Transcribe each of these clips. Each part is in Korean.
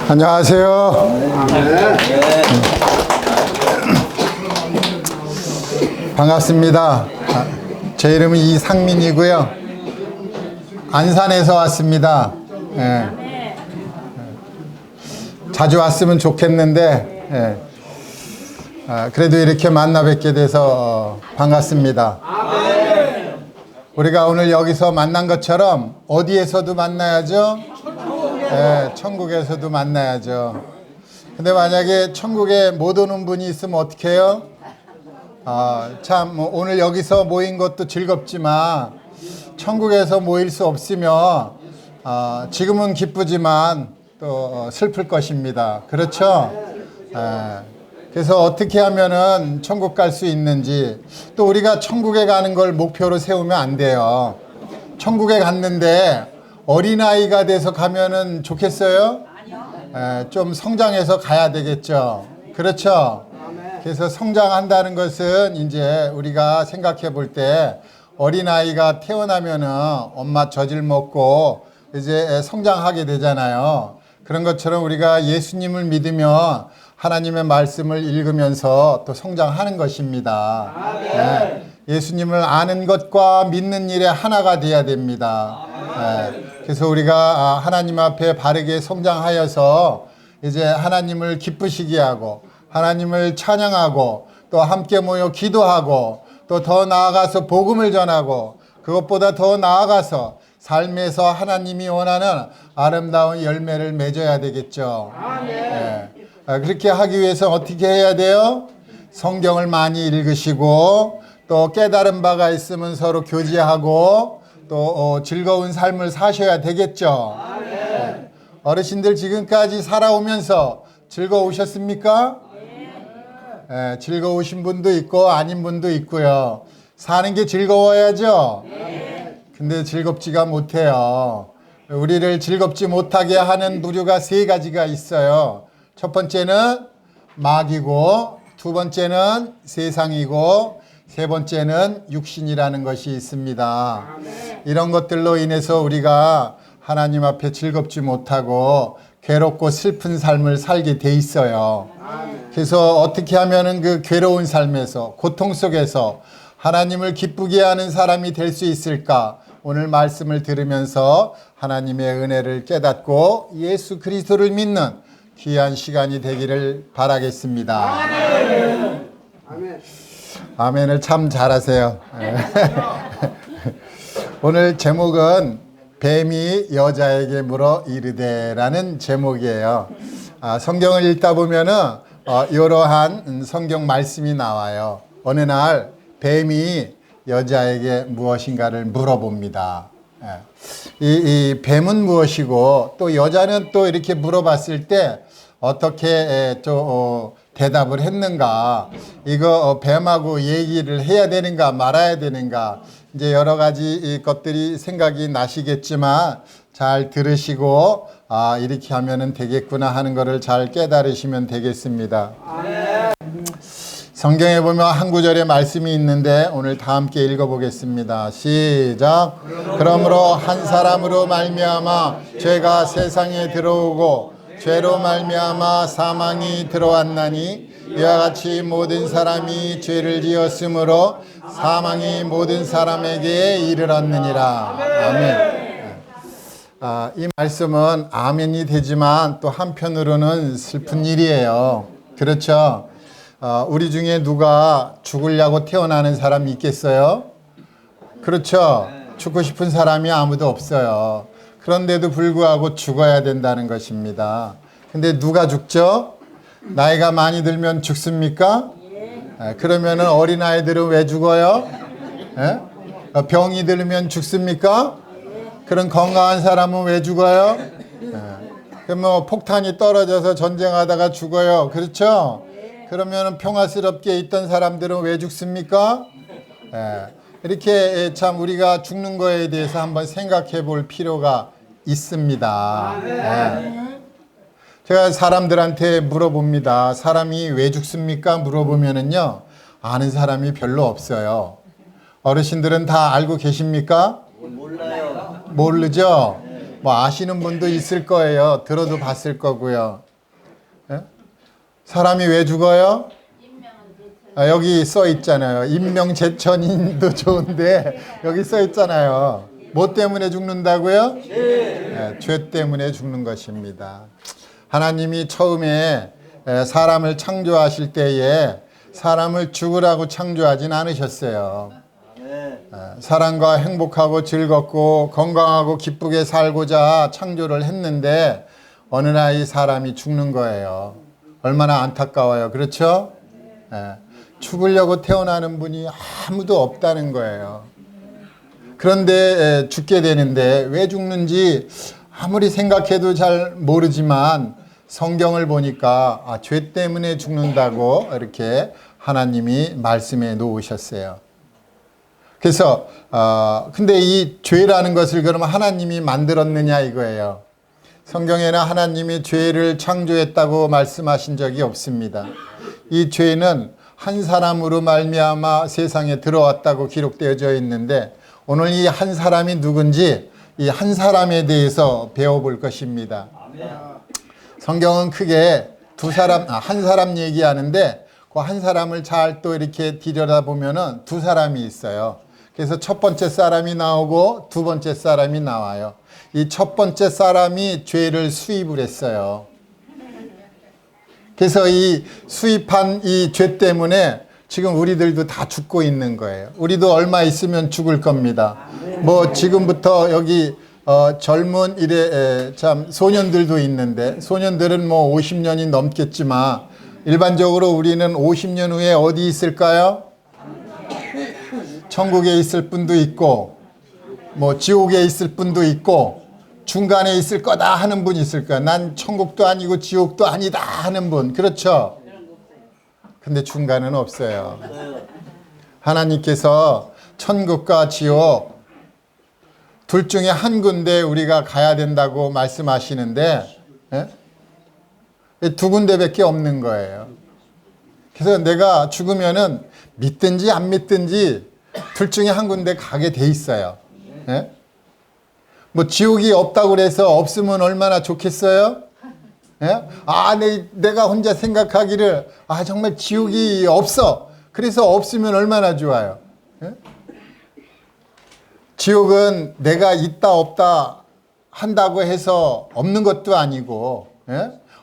안녕하세요. 반갑습니다. 제 이름은 이상민이고요. 안산에서 왔습니다. 자주 왔으면 좋겠는데 그래도 이렇게 만나 뵙게 돼서 반갑습니다. 우리가 오늘 여기서 만난 것처럼 어디에서도 만나야죠? 천국에서도 만나야죠. 근데 만약에 천국에 못 오는 분이 있으면 어떻게 해요? 참 오늘 여기서 모인 것도 즐겁지만 천국에서 모일 수 없으면 지금은 기쁘지만 또 슬플 것입니다. 그렇죠? 그래서 어떻게 하면은 천국 갈 수 있는지, 또 우리가 천국에 가는 걸 목표로 세우면 안 돼요. 천국에 갔는데 어린아이가 돼서 가면은 좋겠어요? 좀 성장해서 가야 되겠죠. 그렇죠? 그래서 성장한다는 것은 이제 우리가 생각해 볼 때 어린아이가 태어나면은 엄마 젖을 먹고 이제 성장하게 되잖아요. 그런 것처럼 우리가 예수님을 믿으면 하나님의 말씀을 읽으면서 또 성장하는 것입니다. 예수님을 아는 것과 믿는 일에 하나가 되어야 됩니다. 그래서 우리가 하나님 앞에 바르게 성장하여서 이제 하나님을 기쁘시게 하고 하나님을 찬양하고 또 함께 모여 기도하고 또 더 나아가서 복음을 전하고 그것보다 더 나아가서 삶에서 하나님이 원하는 아름다운 열매를 맺어야 되겠죠. 그렇게 하기 위해서 어떻게 해야 돼요? 성경을 많이 읽으시고 또 깨달은 바가 있으면 서로 교제하고 또 즐거운 삶을 사셔야 되겠죠. 어르신들 지금까지 살아오면서 즐거우셨습니까? 즐거우신 분도 있고 아닌 분도 있고요. 사는 게 즐거워야죠. 근데 즐겁지가 못해요. 우리를 즐겁지 못하게 하는 부류가 세 가지가 있어요. 첫 번째는 마귀고, 두 번째는 세상이고, 세 번째는 육신이라는 것이 있습니다. 이런 것들로 인해서 우리가 하나님 앞에 즐겁지 못하고 괴롭고 슬픈 삶을 살게 돼 있어요. 그래서 어떻게 하면은 그 괴로운 삶에서, 고통 속에서 하나님을 기쁘게 하는 사람이 될 수 있을까? 오늘 말씀을 들으면서 하나님의 은혜를 깨닫고 예수 그리스도를 믿는 귀한 시간이 되기를 바라겠습니다. 아멘을 참 잘하세요. 오늘 제목은 뱀이 여자에게 물어 이르되라는 제목이에요. 성경을 읽다 보면은 이러한 성경 말씀이 나와요. 어느 날 뱀이 여자에게 무엇인가를 물어봅니다. 이 뱀은 무엇이고 또 여자는 또 이렇게 물어봤을 때 어떻게 또 대답을 했는가, 이거 뱀하고 얘기를 해야 되는가 말아야 되는가, 이제 여러 가지 것들이 생각이 나시겠지만 잘 들으시고 이렇게 하면은 되겠구나 하는 것을 잘 깨달으시면 되겠습니다. 성경에 보면 한 구절의 말씀이 있는데 오늘 다 함께 읽어보겠습니다. 시작. 그러므로 한 사람으로 말미암아 죄가 세상에 들어오고 죄로 말미암아 사망이 들어왔나니 이와 같이 모든 사람이 죄를 지었으므로 사망이 모든 사람에게 이르렀느니라. 아멘. 이 말씀은 아멘이 되지만 또 한편으로는 슬픈 일이에요. 그렇죠? 우리 중에 누가 죽으려고 태어나는 사람이 있겠어요? 그렇죠? 죽고 싶은 사람이 아무도 없어요. 그런데도 불구하고 죽어야 된다는 것입니다. 근데 누가 죽죠? 나이가 많이 들면 죽습니까? 그러면은 어린아이들은 왜 죽어요? 병이 들면 죽습니까? 그런 건강한 사람은 왜 죽어요? 그럼 뭐 폭탄이 떨어져서 전쟁하다가 죽어요. 그렇죠? 그러면 평화스럽게 있던 사람들은 왜 죽습니까? 이렇게 참 우리가 죽는 거에 대해서 한번 생각해 볼 필요가 있습니다. 제가 사람들한테 물어봅니다. 사람이 왜 죽습니까? 물어보면은요, 아는 사람이 별로 없어요. 어르신들은 다 알고 계십니까? 몰라요. 모르죠? 뭐 아시는 분도 있을 거예요. 들어도 봤을 거고요. 예? 사람이 왜 죽어요? 여기 써 있잖아요. 인명재천인도 좋은데 여기 써 있잖아요. 뭐 때문에 죽는다고요? 죄 때문에 죽는 것입니다. 하나님이 처음에 사람을 창조하실 때에 사람을 죽으라고 창조하진 않으셨어요. 사람과 행복하고 즐겁고 건강하고 기쁘게 살고자 창조를 했는데 어느 날 이 사람이 죽는 거예요. 얼마나 안타까워요. 그렇죠? 죽으려고 태어나는 분이 아무도 없다는 거예요. 그런데 죽게 되는데 왜 죽는지 아무리 생각해도 잘 모르지만 성경을 보니까 죄 때문에 죽는다고 이렇게 하나님이 말씀해 놓으셨어요. 그래서 근데 이 죄라는 것을 그러면 하나님이 만들었느냐 이거예요. 성경에는 하나님이 죄를 창조했다고 말씀하신 적이 없습니다. 이 죄는 한 사람으로 말미암아 세상에 들어왔다고 기록되어져 있는데 오늘 이 한 사람이 누군지 이 한 사람에 대해서 배워볼 것입니다. 성경은 크게 한 사람 얘기하는데 그 한 사람을 잘 또 이렇게 들여다보면은 두 사람이 있어요. 그래서 첫 번째 사람이 나오고 두 번째 사람이 나와요. 이 첫 번째 사람이 죄를 수입을 했어요. 그래서 이 수입한 이 죄 때문에 지금 우리들도 다 죽고 있는 거예요. 우리도 얼마 있으면 죽을 겁니다. 뭐 지금부터 여기 젊은 참 소년들도 있는데 소년들은 뭐 50년이 넘겠지만 일반적으로 우리는 50년 후에 어디 있을까요? 천국에 있을 분도 있고 뭐 지옥에 있을 분도 있고 중간에 있을 거다 하는 분이 있을 거야. 난 천국도 아니고 지옥도 아니다 하는 분. 그렇죠? 근데 중간은 없어요. 하나님께서 천국과 지옥 둘 중에 한 군데 우리가 가야 된다고 말씀하시는데 두 군데밖에 없는 거예요. 그래서 내가 죽으면은 믿든지 안 믿든지 둘 중에 한 군데 가게 돼 있어요. 뭐 지옥이 없다고 그래서 없으면 얼마나 좋겠어요? 내가 혼자 생각하기를 정말 지옥이 없어. 그래서 없으면 얼마나 좋아요. 지옥은 내가 있다 없다 한다고 해서 없는 것도 아니고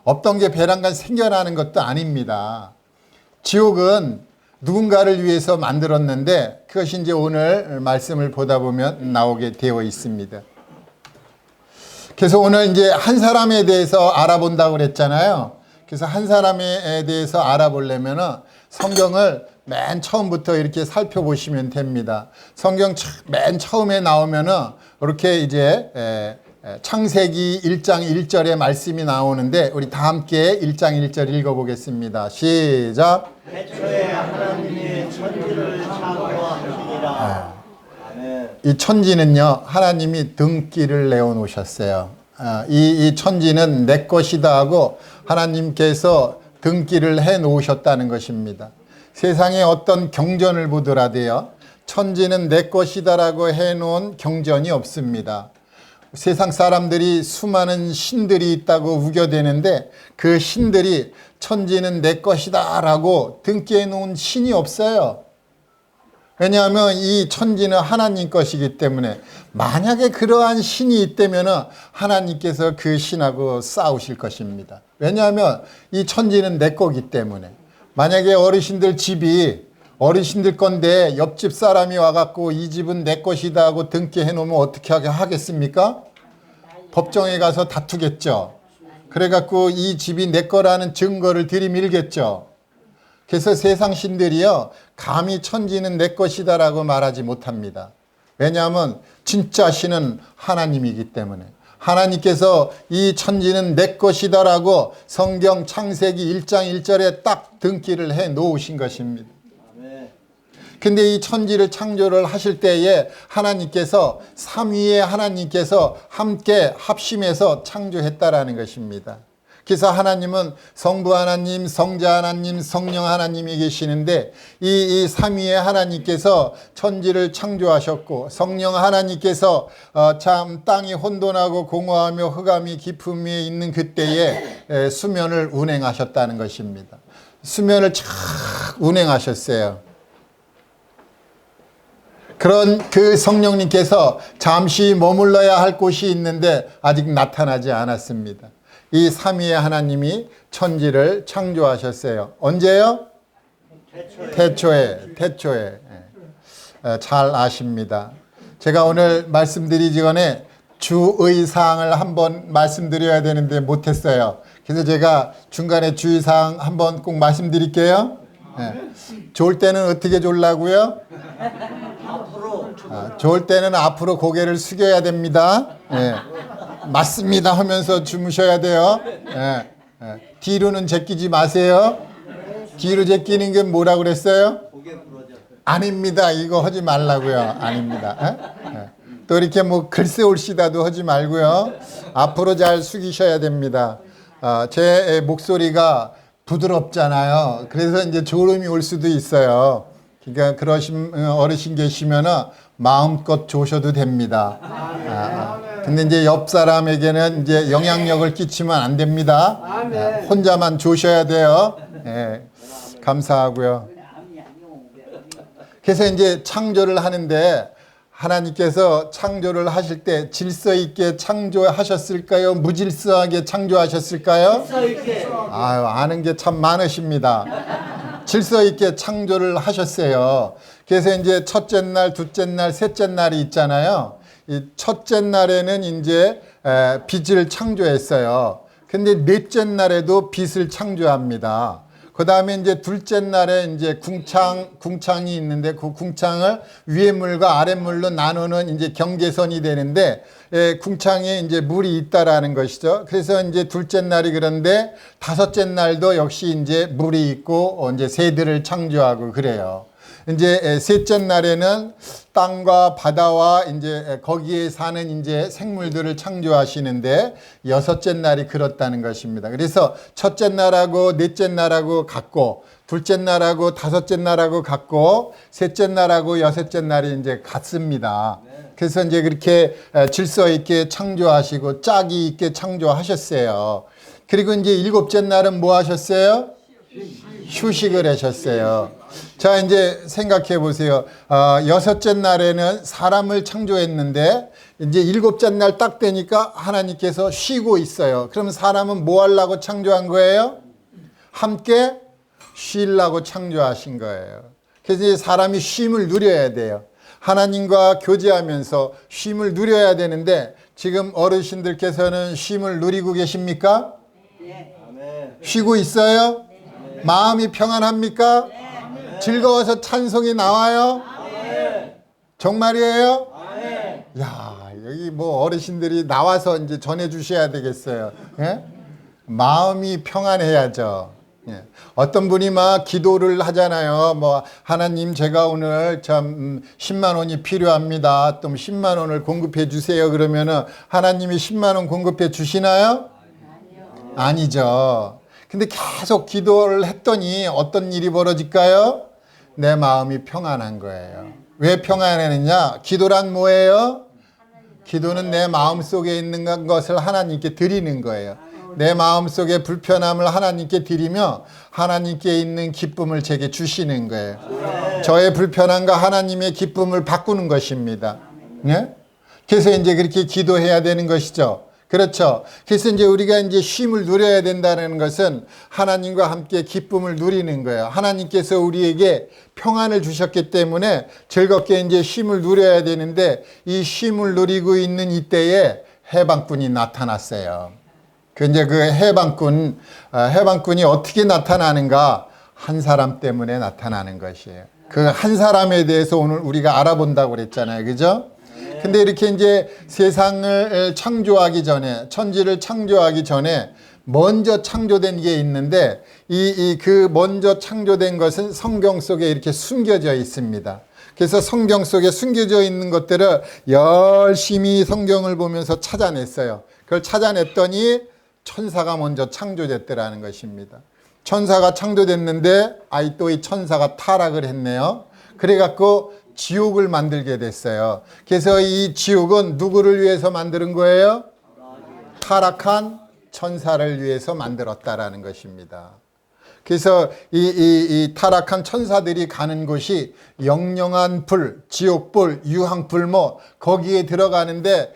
없던 게 배란간 생겨나는 것도 아닙니다. 지옥은 누군가를 위해서 만들었는데 그것이 이제 오늘 말씀을 보다 보면 나오게 되어 있습니다. 그래서 오늘 이제 한 사람에 대해서 알아본다고 그랬잖아요. 그래서 한 사람에 대해서 알아보려면은 성경을 맨 처음부터 이렇게 살펴보시면 됩니다. 성경 맨 처음에 나오면은 이렇게 이제 창세기 1장 1절의 말씀이 나오는데 우리 다 함께 1장 1절 읽어보겠습니다. 시작. 애초에 하나님이 천지를 창조하시니라. 이 천지는요 하나님이 등기를 내어놓으셨어요. 이 천지는 내 것이다 하고 하나님께서 등기를 해놓으셨다는 것입니다. 세상에 어떤 경전을 보더라도요 천지는 내 것이다라고 해놓은 경전이 없습니다. 세상 사람들이 수많은 신들이 있다고 우겨대는데 그 신들이 천지는 내 것이다 라고 등기해 놓은 신이 없어요. 왜냐하면 이 천지는 하나님 것이기 때문에 만약에 그러한 신이 있다면 하나님께서 그 신하고 싸우실 것입니다. 왜냐하면 이 천지는 내 거기 때문에 만약에 어르신들 집이 어르신들 건데 옆집 사람이 와갖고 이 집은 내 것이다 하고 등기해 놓으면 어떻게 하겠습니까? 법정에 가서 다투겠죠. 그래갖고 이 집이 내 거라는 증거를 들이밀겠죠. 그래서 세상 신들이요 감히 천지는 내 것이다 라고 말하지 못합니다. 왜냐하면 진짜 신은 하나님이기 때문에 하나님께서 이 천지는 내 것이다 라고 성경 창세기 1장 1절에 딱 등기를 해 놓으신 것입니다. 근데 이 천지를 창조를 하실 때에 하나님께서 삼위의 하나님께서 함께 합심해서 창조했다라는 것입니다. 그래서 하나님은 성부 하나님, 성자 하나님, 성령 하나님이 계시는데 이 삼위의 하나님께서 천지를 창조하셨고 성령 하나님께서 참 땅이 혼돈하고 공허하며 흑암이 깊음이 있는 그때에 수면을 운행하셨다는 것입니다. 수면을 쫙 운행하셨어요. 그런 그 성령님께서 잠시 머물러야 할 곳이 있는데 아직 나타나지 않았습니다. 이 삼위의 하나님이 천지를 창조하셨어요. 언제요? 태초에. 잘 아십니다. 제가 오늘 말씀드리기 전에 주의사항을 한번 말씀드려야 되는데 못했어요. 그래서 제가 중간에 주의사항 한번 꼭 말씀드릴게요. 좋을 때는 어떻게 졸라고요? 좋을 때는 앞으로 고개를 숙여야 됩니다. 맞습니다 하면서 주무셔야 돼요. 뒤로는 제끼지 마세요. 뒤로 제끼는 게 뭐라고 그랬어요? 아닙니다. 이거 하지 말라고요. 아닙니다. 또 이렇게 뭐 글쎄 올시다도 하지 말고요. 앞으로 잘 숙이셔야 됩니다. 제 목소리가 부드럽잖아요. 그래서 이제 졸음이 올 수도 있어요. 그러니까 그러신 어르신 계시면은 마음껏 조셔도 됩니다. 근데 이제 옆 사람에게는 이제 영향력을 끼치면 안 됩니다. 혼자만 조셔야 돼요. 감사하고요. 그래서 이제 창조를 하는데 하나님께서 창조를 하실 때 질서 있게 창조하셨을까요? 무질서하게 창조하셨을까요? 질서 있게. 아유, 아는 게 참 많으십니다. 질서 있게 창조를 하셨어요. 그래서 이제 첫째 날, 둘째 날, 셋째 날이 있잖아요. 이 첫째 날에는 이제 빛을 창조했어요. 근데 넷째 날에도 빛을 창조합니다. 그 다음에 이제 둘째 날에 이제 궁창이 있는데 그 궁창을 위에 물과 아래 물로 나누는 이제 경계선이 되는데 궁창에 이제 물이 있다라는 것이죠. 그래서 이제 둘째 날이 그런데 다섯째 날도 역시 이제 물이 있고 이제 새들을 창조하고 그래요. 이제 셋째 날에는 땅과 바다와 이제 거기에 사는 이제 생물들을 창조하시는데 여섯째 날이 그렇다는 것입니다. 그래서 첫째 날하고 넷째 날하고 같고 둘째 날하고 다섯째 날하고 같고 셋째 날하고 여섯째 날이 이제 같습니다. 그래서 이제 그렇게 질서 있게 창조하시고 짝이 있게 창조하셨어요. 그리고 이제 일곱째 날은 뭐 하셨어요? 휴식을 하셨어요. 자, 이제 생각해 보세요. 여섯째 날에는 사람을 창조했는데 이제 일곱째 날 딱 되니까 하나님께서 쉬고 있어요. 그럼 사람은 뭐 하려고 창조한 거예요? 함께 쉬려고 창조하신 거예요. 그래서 이제 사람이 쉼을 누려야 돼요. 하나님과 교제하면서 쉼을 누려야 되는데 지금 어르신들께서는 쉼을 누리고 계십니까? 네. 쉬고 있어요? 마음이 평안합니까? 즐거워서 찬송이 나와요? 정말이에요? 야, 여기 뭐 어르신들이 나와서 이제 전해 주셔야 되겠어요. 예? 마음이 평안해야죠. 예. 어떤 분이 막 기도를 하잖아요. 뭐 하나님 제가 오늘 참 10만 원이 필요합니다. 또 10만 원을 공급해 주세요. 그러면은 하나님이 10만 원 공급해 주시나요? 아니죠. 근데 계속 기도를 했더니 어떤 일이 벌어질까요? 내 마음이 평안한 거예요. 왜 평안했느냐? 기도란 뭐예요? 기도는 내 마음속에 있는 것을 하나님께 드리는 거예요. 내 마음속에 불편함을 하나님께 드리며 하나님께 있는 기쁨을 제게 주시는 거예요. 저의 불편함과 하나님의 기쁨을 바꾸는 것입니다. 네? 그래서 이제 그렇게 기도해야 되는 것이죠. 그렇죠. 그래서 이제 우리가 이제 쉼을 누려야 된다는 것은 하나님과 함께 기쁨을 누리는 거예요. 하나님께서 우리에게 평안을 주셨기 때문에 즐겁게 이제 쉼을 누려야 되는데 이 쉼을 누리고 있는 이때에 해방꾼이 나타났어요. 그 이제 그 해방꾼이 어떻게 나타나는가? 한 사람 때문에 나타나는 것이에요. 그 한 사람에 대해서 오늘 우리가 알아본다고 그랬잖아요. 그죠? 근데 이렇게 이제 세상을 창조하기 전에, 천지를 창조하기 전에 먼저 창조된 게 있는데 그 먼저 창조된 것은 성경 속에 이렇게 숨겨져 있습니다. 그래서 성경 속에 숨겨져 있는 것들을 열심히 성경을 보면서 찾아냈어요. 그걸 찾아냈더니 천사가 먼저 창조됐더라는 것입니다. 천사가 창조됐는데 또 이 천사가 타락을 했네요. 그래갖고 지옥을 만들게 됐어요. 그래서 이 지옥은 누구를 위해서 만드는 거예요? 타락한 천사를 위해서 만들었다라는 것입니다. 그래서 이 타락한 천사들이 가는 곳이 영영한 불, 지옥불, 유황불 거기에 들어가는데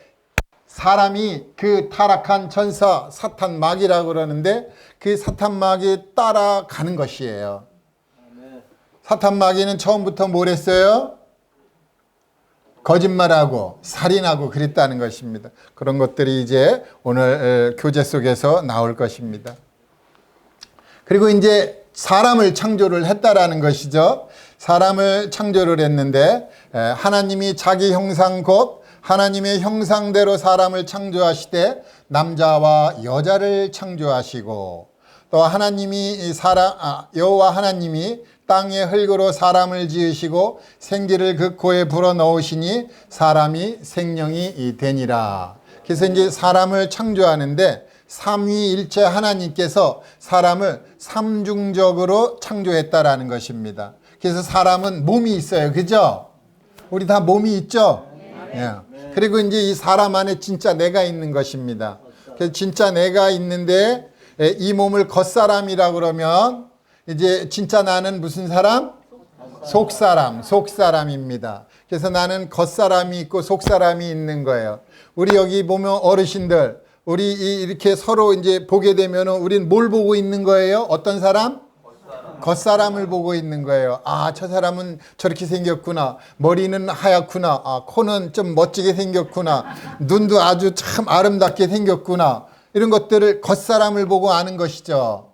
사람이 그 타락한 천사 사탄 마귀라고 그러는데 그 사탄 마귀 따라가는 것이에요. 사탄 마귀는 처음부터 뭘 했어요? 거짓말하고 살인하고 그랬다는 것입니다. 그런 것들이 이제 오늘 교재 속에서 나올 것입니다. 그리고 이제 사람을 창조를 했다라는 것이죠. 사람을 창조를 했는데 하나님이 자기 형상 곧 하나님의 형상대로 사람을 창조하시되 남자와 여자를 창조하시고 또 하나님이 여호와 하나님이 땅의 흙으로 사람을 지으시고 생기를 그 코에 불어넣으시니 사람이 생명이 되니라. 그래서 이제 사람을 창조하는데 삼위일체 하나님께서 사람을 삼중적으로 창조했다라는 것입니다. 그래서 사람은 몸이 있어요. 그죠? 우리 다 몸이 있죠? 예. 그리고 이제 이 사람 안에 진짜 내가 있는 것입니다. 그래서 진짜 내가 있는데 이 몸을 겉사람이라 그러면 이제 진짜 나는 무슨 사람? 속사람입니다. 그래서 나는 겉사람이 있고 속사람이 있는 거예요. 우리 여기 보면 어르신들, 우리 이렇게 서로 이제 보게 되면 우린 뭘 보고 있는 거예요? 어떤 사람? 겉사람을 보고 있는 거예요. 아, 저 사람은 저렇게 생겼구나. 머리는 하얗구나. 아, 코는 좀 멋지게 생겼구나. 눈도 아주 참 아름답게 생겼구나. 이런 것들을 겉사람을 보고 아는 것이죠.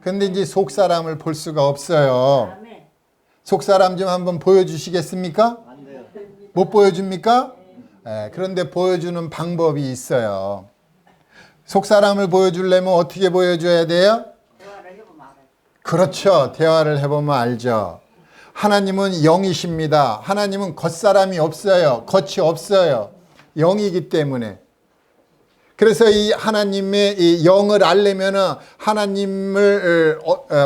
그런데 이제 속사람을 볼 수가 없어요. 속사람 좀 한번 보여주시겠습니까? 못 보여줍니까? 네, 그런데 보여주는 방법이 있어요. 속사람을 보여주려면 어떻게 보여줘야 돼요? 그렇죠. 대화를 해보면 알죠. 하나님은 영이십니다. 하나님은 겉사람이 없어요. 겉이 없어요. 영이기 때문에. 그래서 이 하나님의 이 영을 알려면 하나님을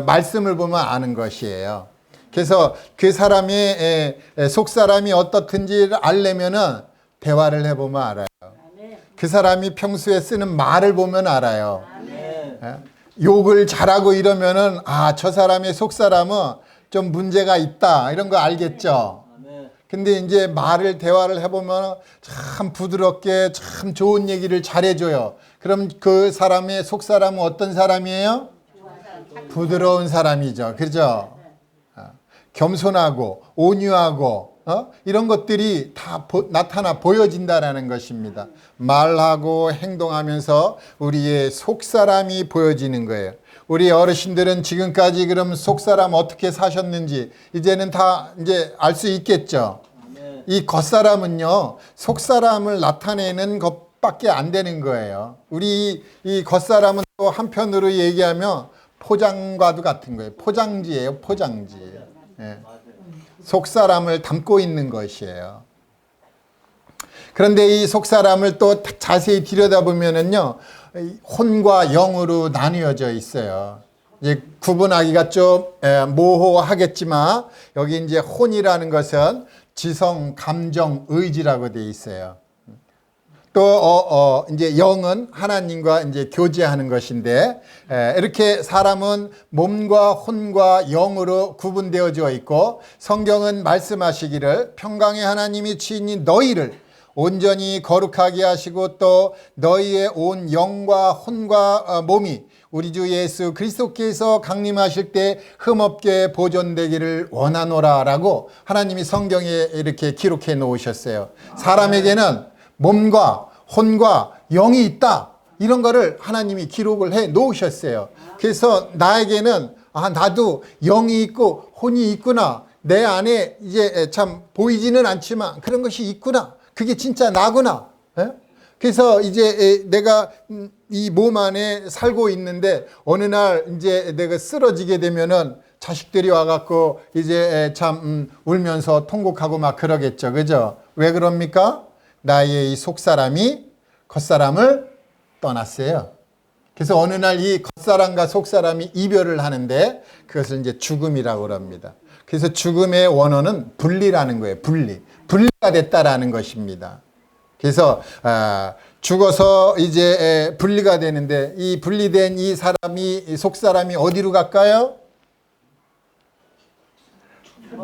말씀을 보면 아는 것이에요. 그래서 그 사람의 속사람이 어떻든지를 알려면 대화를 해보면 알아요. 그 사람이 평소에 쓰는 말을 보면 알아요. 욕을 잘하고 이러면은 저 사람의 속사람은 좀 문제가 있다 이런 거 알겠죠. 근데 이제 대화를 해보면 참 부드럽게 참 좋은 얘기를 잘해줘요. 그럼 그 사람의 속사람은 어떤 사람이에요? 부드러운 사람이죠. 그죠? 겸손하고 온유하고 이런 것들이 다 나타나 보여진다라는 것입니다. 말하고 행동하면서 우리의 속사람이 보여지는 거예요. 우리 어르신들은 지금까지 그럼 속사람 어떻게 사셨는지 이제는 다 이제 알 수 있겠죠. 이 겉사람은요, 속사람을 나타내는 것밖에 안 되는 거예요. 우리 이 겉사람은 또 한편으로 얘기하면 포장과도 같은 거예요. 포장지예요, 포장지. 예. 속사람을 담고 있는 것이에요. 그런데 이 속사람을 또 자세히 들여다보면은요, 혼과 영으로 나뉘어져 있어요. 이제 구분하기가 좀 모호하겠지만 여기 이제 혼이라는 것은 지성, 감정, 의지라고 되어 있어요. 또 이제 영은 하나님과 이제 교제하는 것인데 이렇게 사람은 몸과 혼과 영으로 구분되어져 있고 성경은 말씀하시기를 평강의 하나님이 친히 너희를 온전히 거룩하게 하시고 또 너희의 온 영과 혼과 몸이 우리 주 예수 그리스도께서 강림하실 때 흠없게 보존되기를 원하노라 라고 하나님이 성경에 이렇게 기록해 놓으셨어요. 사람에게는 몸과 혼과 영이 있다. 이런 거를 하나님이 기록을 해 놓으셨어요. 그래서 나에게는 나도 영이 있고 혼이 있구나. 내 안에 이제 참 보이지는 않지만 그런 것이 있구나. 그게 진짜 나구나. 그래서 이제 내가 이 몸 안에 살고 있는데 어느 날 이제 내가 쓰러지게 되면은 자식들이 와갖고 이제 참 울면서 통곡하고 막 그러겠죠. 그죠? 왜 그럽니까? 나의 이 속사람이 겉사람을 떠났어요. 그래서 어느 날 이 겉사람과 속사람이 이별을 하는데 그것을 이제 죽음이라고 합니다. 그래서 죽음의 원어는 분리라는 거예요. 분리가 됐다라는 것입니다. 그래서 죽어서 이제 분리가 되는데 이 분리된 이 사람이 속사람이 어디로 갈까요?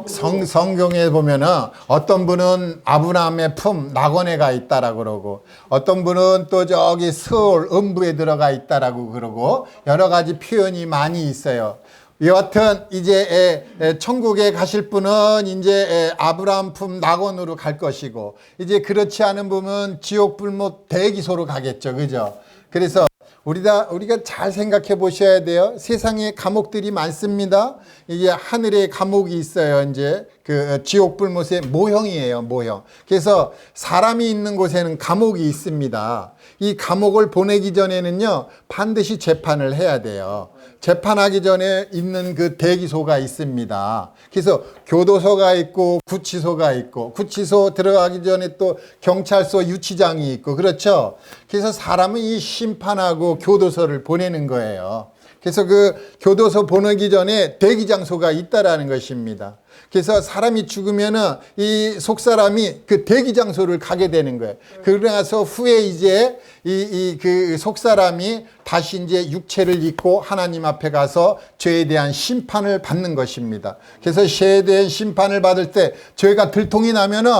성경에 보면은 어떤 분은 아브라함의 품 낙원에 가 있다라고 그러고 어떤 분은 또 저기 스올 음부에 들어가 있다라고 그러고 여러 가지 표현이 많이 있어요. 여하튼 이제 천국에 가실 분은 이제 아브라함 품 낙원으로 갈 것이고 이제 그렇지 않은 분은 지옥 불못 대기소로 가겠죠. 그죠? 그래서 우리가 잘 생각해 보셔야 돼요. 세상에 감옥들이 많습니다. 이게 하늘에 감옥이 있어요. 이제 그 지옥 불못의 모형이에요. 모형. 그래서 사람이 있는 곳에는 감옥이 있습니다. 이 감옥을 보내기 전에는요, 반드시 재판을 해야 돼요. 재판하기 전에 있는 그 대기소가 있습니다. 그래서 교도소가 있고 구치소가 있고 구치소 들어가기 전에 또 경찰서 유치장이 있고 그렇죠. 그래서 사람은 이 심판하고 교도소를 보내는 거예요. 그래서 그 교도소 보내기 전에 대기 장소가 있다라는 것입니다. 그래서 사람이 죽으면은 이 속사람이 그 대기 장소를 가게 되는 거예요. 그러고 나서 후에 이제 그 속사람이 다시 이제 육체를 입고 하나님 앞에 가서 죄에 대한 심판을 받는 것입니다. 그래서 죄에 대한 심판을 받을 때 죄가 들통이 나면은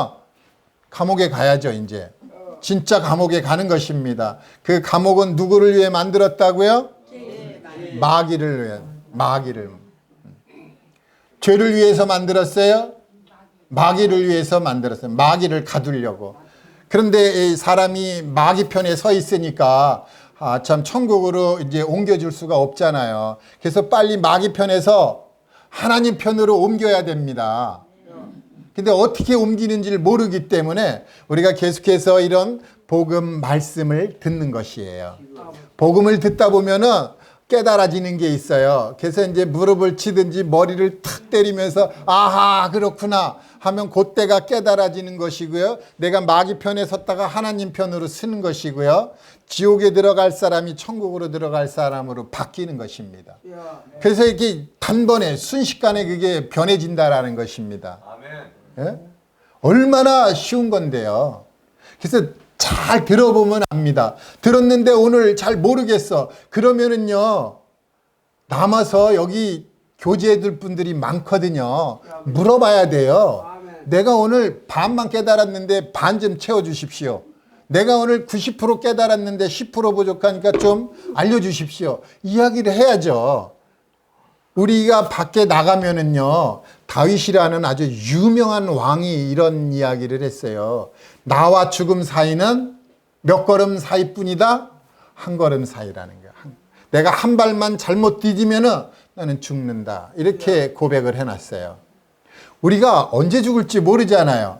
감옥에 가야죠, 이제. 진짜 감옥에 가는 것입니다. 그 감옥은 누구를 위해 만들었다고요? 마귀를 위해, 마귀를. 죄를 위해서 만들었어요? 마귀를 위해서 만들었어요. 마귀를 가두려고. 그런데 사람이 마귀 편에 서 있으니까 참 천국으로 이제 옮겨줄 수가 없잖아요. 그래서 빨리 마귀 편에서 하나님 편으로 옮겨야 됩니다. 근데 어떻게 옮기는지를 모르기 때문에 우리가 계속해서 이런 복음 말씀을 듣는 것이에요. 복음을 듣다 보면은 깨달아지는 게 있어요. 그래서 이제 무릎을 치든지 머리를 탁 때리면서 아하 그렇구나 하면 그때가 깨달아지는 것이고요. 내가 마귀 편에 섰다가 하나님 편으로 서는 것이고요. 지옥에 들어갈 사람이 천국으로 들어갈 사람으로 바뀌는 것입니다. 그래서 이렇게 단번에 순식간에 그게 변해진다라는 것입니다. 예? 얼마나 쉬운 건데요. 그래서 잘 들어보면 압니다. 들었는데 오늘 잘 모르겠어. 그러면은요, 남아서 여기 교제들 분들이 많거든요. 물어봐야 돼요. 내가 오늘 반만 깨달았는데 반 좀 채워주십시오. 내가 오늘 90% 깨달았는데 10% 부족하니까 좀 알려주십시오. 이야기를 해야죠. 우리가 밖에 나가면은요, 다윗이라는 아주 유명한 왕이 이런 이야기를 했어요. 나와 죽음 사이는 몇 걸음 사이뿐이다? 한 걸음 사이라는 거야. 내가 한 발만 잘못 디디면은 나는 죽는다. 이렇게 고백을 해놨어요. 우리가 언제 죽을지 모르잖아요.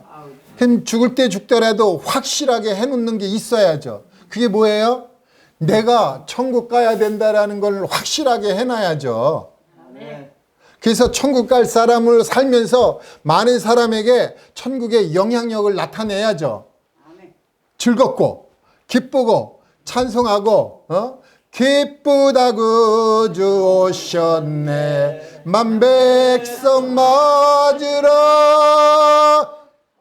그럼 죽을 때 죽더라도 확실하게 해놓는 게 있어야죠. 그게 뭐예요? 내가 천국 가야 된다라는 걸 확실하게 해놔야죠. 그래서 천국 갈 사람을 살면서 많은 사람에게 천국의 영향력을 나타내야죠. 즐겁고 기쁘고 찬송하고 기쁘다구 주 오셨네 만백성 맞으라.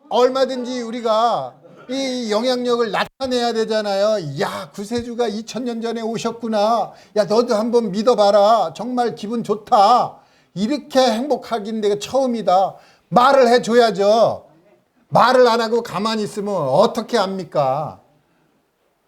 얼마든지 우리가 이 영향력을 나타내야 되잖아요. 야, 구세주가 2000년 전에 오셨구나. 야, 너도 한번 믿어봐라. 정말 기분 좋다. 이렇게 행복하긴 내가 처음이다. 말을 해줘야죠. 말을 안 하고 가만히 있으면 어떻게 합니까?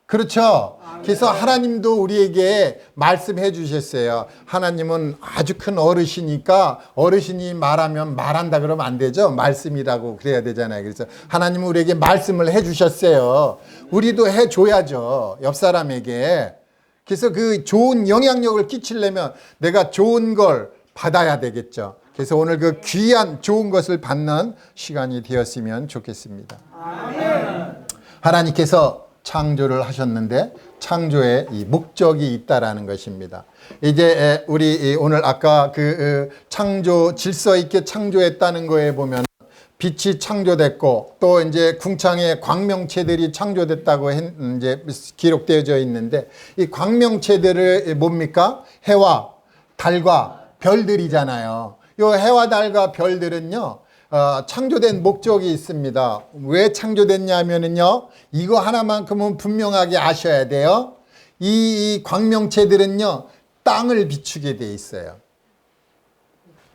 그렇죠? 그래서 하나님도 우리에게 말씀해 주셨어요. 하나님은 아주 큰 어르시니까 어르신이 말하면 말한다 그러면 안 되죠. 말씀이라고 그래야 되잖아요. 그래서 하나님은 우리에게 말씀을 해 주셨어요. 우리도 해 줘야죠. 옆 사람에게. 그래서 그 좋은 영향력을 끼치려면 내가 좋은 걸 받아야 되겠죠. 그래서 오늘 그 귀한 좋은 것을 받는 시간이 되었으면 좋겠습니다. 아멘. 하나님께서 창조를 하셨는데 창조에 이 목적이 있다라는 것입니다. 이제 우리 오늘 아까 그 창조 질서 있게 창조했다는 거에 보면 빛이 창조됐고 또 이제 궁창에 광명체들이 창조됐다고 이제 기록되어져 있는데 이 광명체들을 뭡니까? 해와 달과 별들이잖아요. 이 해와 달과 별들은요 창조된 목적이 있습니다. 왜 창조됐냐면은요 이거 하나만큼은 분명하게 아셔야 돼요. 이 광명체들은요 땅을 비추게 돼 있어요.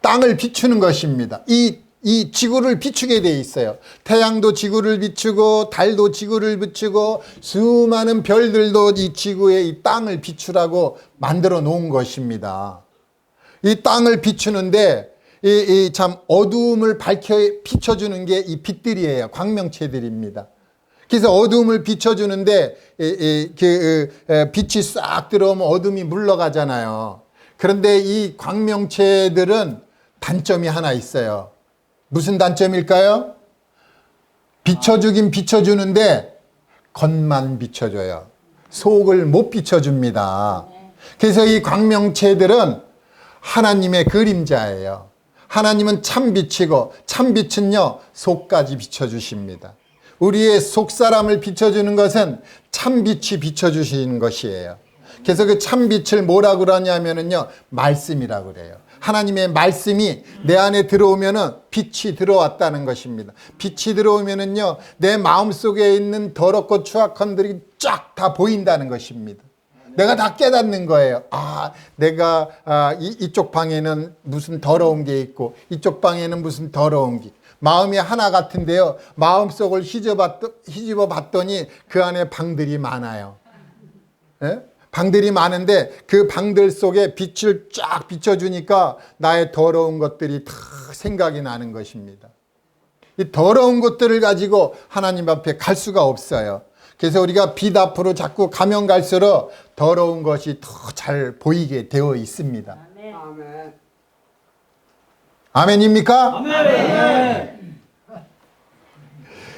땅을 비추는 것입니다. 이 지구를 비추게 돼 있어요. 태양도 지구를 비추고 달도 지구를 비추고 수많은 별들도 이 지구에 이 땅을 비추라고 만들어 놓은 것입니다. 이 땅을 비추는데 이 참 어두움을 비춰주는 게 이 빛들이에요. 광명체들입니다. 그래서 어두움을 비춰주는데 빛이 싹 들어오면 어둠이 물러가잖아요. 그런데 이 광명체들은 단점이 하나 있어요. 무슨 단점일까요? 비춰주긴 비춰주는데 겉만 비춰줘요. 속을 못 비춰줍니다. 그래서 이 광명체들은 하나님의 그림자예요. 하나님은 참빛이고 참빛은요 속까지 비춰주십니다. 우리의 속사람을 비춰주는 것은 참빛이 비춰주시는 것이에요. 그래서 그 참빛을 뭐라고 그러냐면요 말씀이라고 그래요. 하나님의 말씀이 내 안에 들어오면은 빛이 들어왔다는 것입니다. 빛이 들어오면은요 내 마음속에 있는 더럽고 추악한 것들이 쫙 다 보인다는 것입니다. 내가 다 깨닫는 거예요. 내가 이쪽 방에는 무슨 더러운 게 있고 이쪽 방에는 무슨 더러운 게. 마음이 하나 같은데요. 마음속을 뒤집어 봤더니 그 안에 방들이 많아요. 예? 방들이 많은데 그 방들 속에 빛을 쫙 비춰주니까 나의 더러운 것들이 다 생각이 나는 것입니다. 이 더러운 것들을 가지고 하나님 앞에 갈 수가 없어요. 그래서 우리가 빛 앞으로 자꾸 가면 갈수록 더러운 것이 더 잘 보이게 되어 있습니다. 아멘. 아멘입니까? 아멘.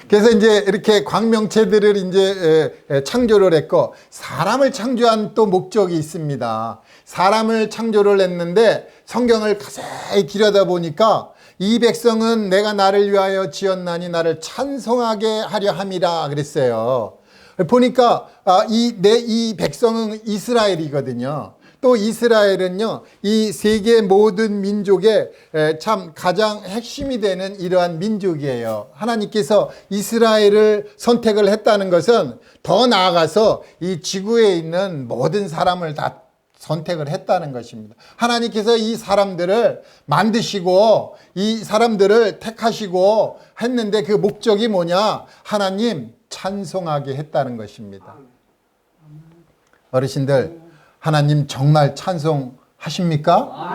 그래서 이제 이렇게 광명체들을 이제 창조를 했고 사람을 창조한 또 목적이 있습니다. 사람을 창조를 했는데 성경을 자세히 들여다보니까 이 백성은 내가 나를 위하여 지었나니 나를 찬송하게 하려 함이라 그랬어요. 보니까 이 백성은 이스라엘이거든요. 또 이스라엘은요, 이 세계 모든 민족의 참 가장 핵심이 되는 이러한 민족이에요. 하나님께서 이스라엘을 선택을 했다는 것은 더 나아가서 이 지구에 있는 모든 사람을 다 선택을 했다는 것입니다. 하나님께서 이 사람들을 만드시고 이 사람들을 택하시고 했는데 그 목적이 뭐냐? 하나님 찬송하게 했다는 것입니다. 어르신들, 하나님 정말 찬송하십니까?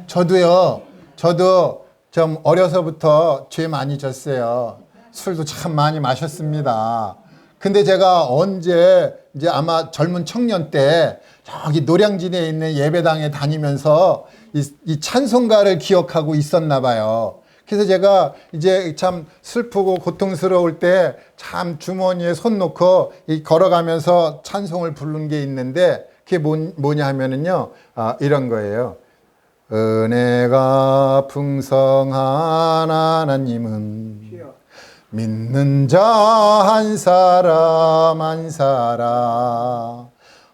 저도요. 저도 좀 어려서부터 죄 많이 졌어요. 술도 참 많이 마셨습니다. 근데 제가 언제 이제 아마 젊은 청년 때 저기 노량진에 있는 예배당에 다니면서 이 찬송가를 기억하고 있었나 봐요. 그래서 제가 이제 참 슬프고 고통스러울 때 참 주머니에 손 놓고 걸어가면서 찬송을 부르는 게 있는데 그게 뭐냐 하면은요, 이런 거예요. 은혜가 풍성한 하나님은 믿는 자 한 사람 한 사람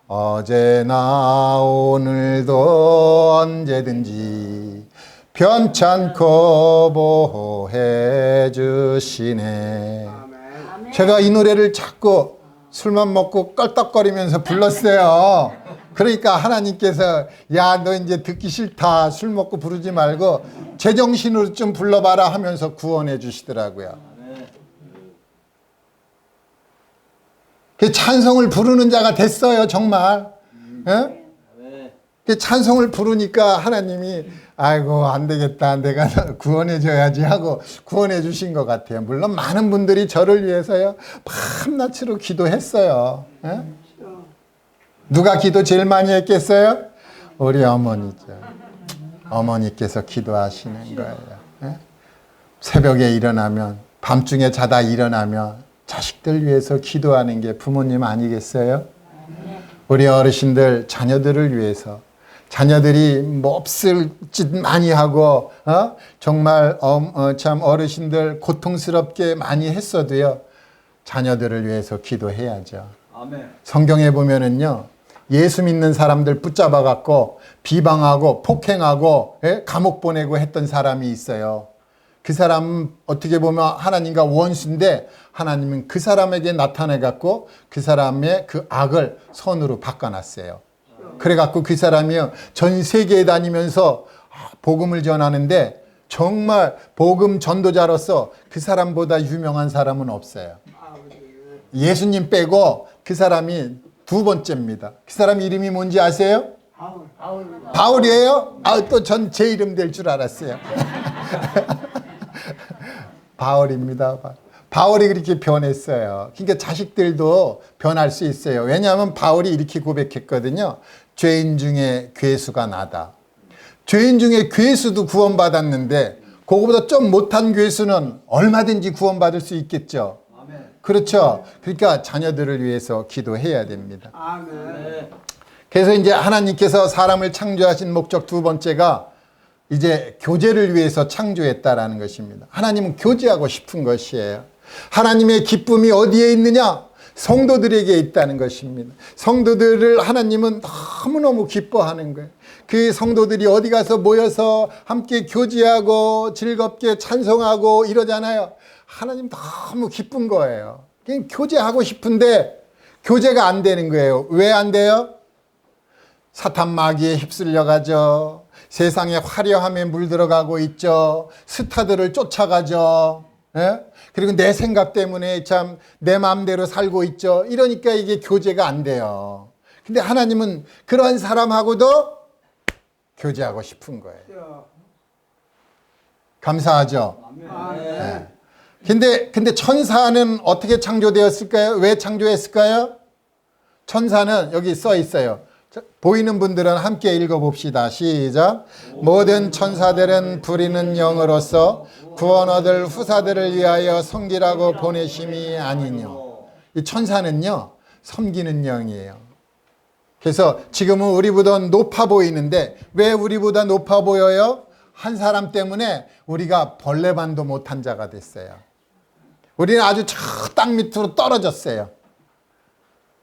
어제나 오늘도 언제든지 편찮고 보호해 주시네. 제가 이 노래를 자꾸 술만 먹고 껄떡거리면서 불렀어요. 그러니까 하나님께서 야, 너 이제 듣기 싫다. 술 먹고 부르지 말고 제정신으로 좀 불러봐라 하면서 구원해 주시더라고요. 그 찬송을 부르는 자가 됐어요, 정말. 예? 그 찬송을 부르니까 하나님이 아이고 안 되겠다, 내가 구원해 줘야지 하고 구원해 주신 것 같아요. 물론 많은 분들이 저를 위해서요 밤낮으로 기도했어요. 예? 누가 기도 제일 많이 했겠어요? 우리 어머니죠. 어머니께서 기도하시는 거예요. 예? 새벽에 일어나면, 밤중에 자다 일어나면 자식들 위해서 기도하는 게 부모님 아니겠어요? 우리 어르신들 자녀들을 위해서, 자녀들이 몹쓸 짓 많이 하고 정말 참 어르신들 고통스럽게 많이 했어도요. 자녀들을 위해서 기도해야죠. 아멘. 성경에 보면은요. 예수 믿는 사람들 붙잡아 갖고 비방하고 폭행하고 감옥 보내고 했던 사람이 있어요. 그 사람은 어떻게 보면 하나님과 원수인데 하나님은 그 사람에게 나타내 갖고 그 사람의 그 악을 선으로 바꿔놨어요. 그래 갖고 그 사람이요 전 세계에 다니면서 복음을 전하는데 정말 복음 전도자로서 그 사람보다 유명한 사람은 없어요. 예수님 빼고 그 사람이 두 번째입니다. 그 사람 이름이 뭔지 아세요? 바울이에요? 또 전 제 이름 될 줄 알았어요. 바울입니다. 바울이 그렇게 변했어요. 그러니까 자식들도 변할 수 있어요. 왜냐하면 바울이 이렇게 고백했거든요. 죄인 중에 괴수가 나다. 죄인 중에 괴수도 구원받았는데 그거보다 좀 못한 괴수는 얼마든지 구원받을 수 있겠죠. 그렇죠. 그러니까 자녀들을 위해서 기도해야 됩니다. 아멘. 그래서 이제 하나님께서 사람을 창조하신 목적 두 번째가 이제 교제를 위해서 창조했다라는 것입니다. 하나님은 교제하고 싶은 것이에요. 하나님의 기쁨이 어디에 있느냐? 성도들에게 있다는 것입니다. 성도들을 하나님은 너무너무 기뻐하는 거예요. 그 성도들이 어디 가서 모여서 함께 교제하고 즐겁게 찬송하고 이러잖아요. 하나님 너무 기쁜 거예요. 그냥 교제하고 싶은데 교제가 안 되는 거예요. 왜 안 돼요? 사탄 마귀에 휩쓸려 가죠. 세상의 화려함에 물들어가고 있죠. 스타들을 쫓아가죠. 예? 그리고 내 생각 때문에 참 내 마음대로 살고 있죠. 이러니까 이게 교제가 안 돼요. 근데 하나님은 그러한 사람하고도 교제하고 싶은 거예요. 감사하죠? 예. 근데 천사는 어떻게 창조되었을까요? 왜 창조했을까요? 천사는 여기 써 있어요. 보이는 분들은 함께 읽어봅시다. 시작. 모든 천사들은 부리는 영으로서 구원 얻을 후사들을 위하여 섬기라고 보내심이 아니뇨. 이 천사는요 섬기는 영이에요. 그래서 지금은 우리보다 높아 보이는데 왜 우리보다 높아 보여요? 한 사람 때문에 우리가 벌레반도 못한 자가 됐어요. 우리는 아주 저 땅 밑으로 떨어졌어요.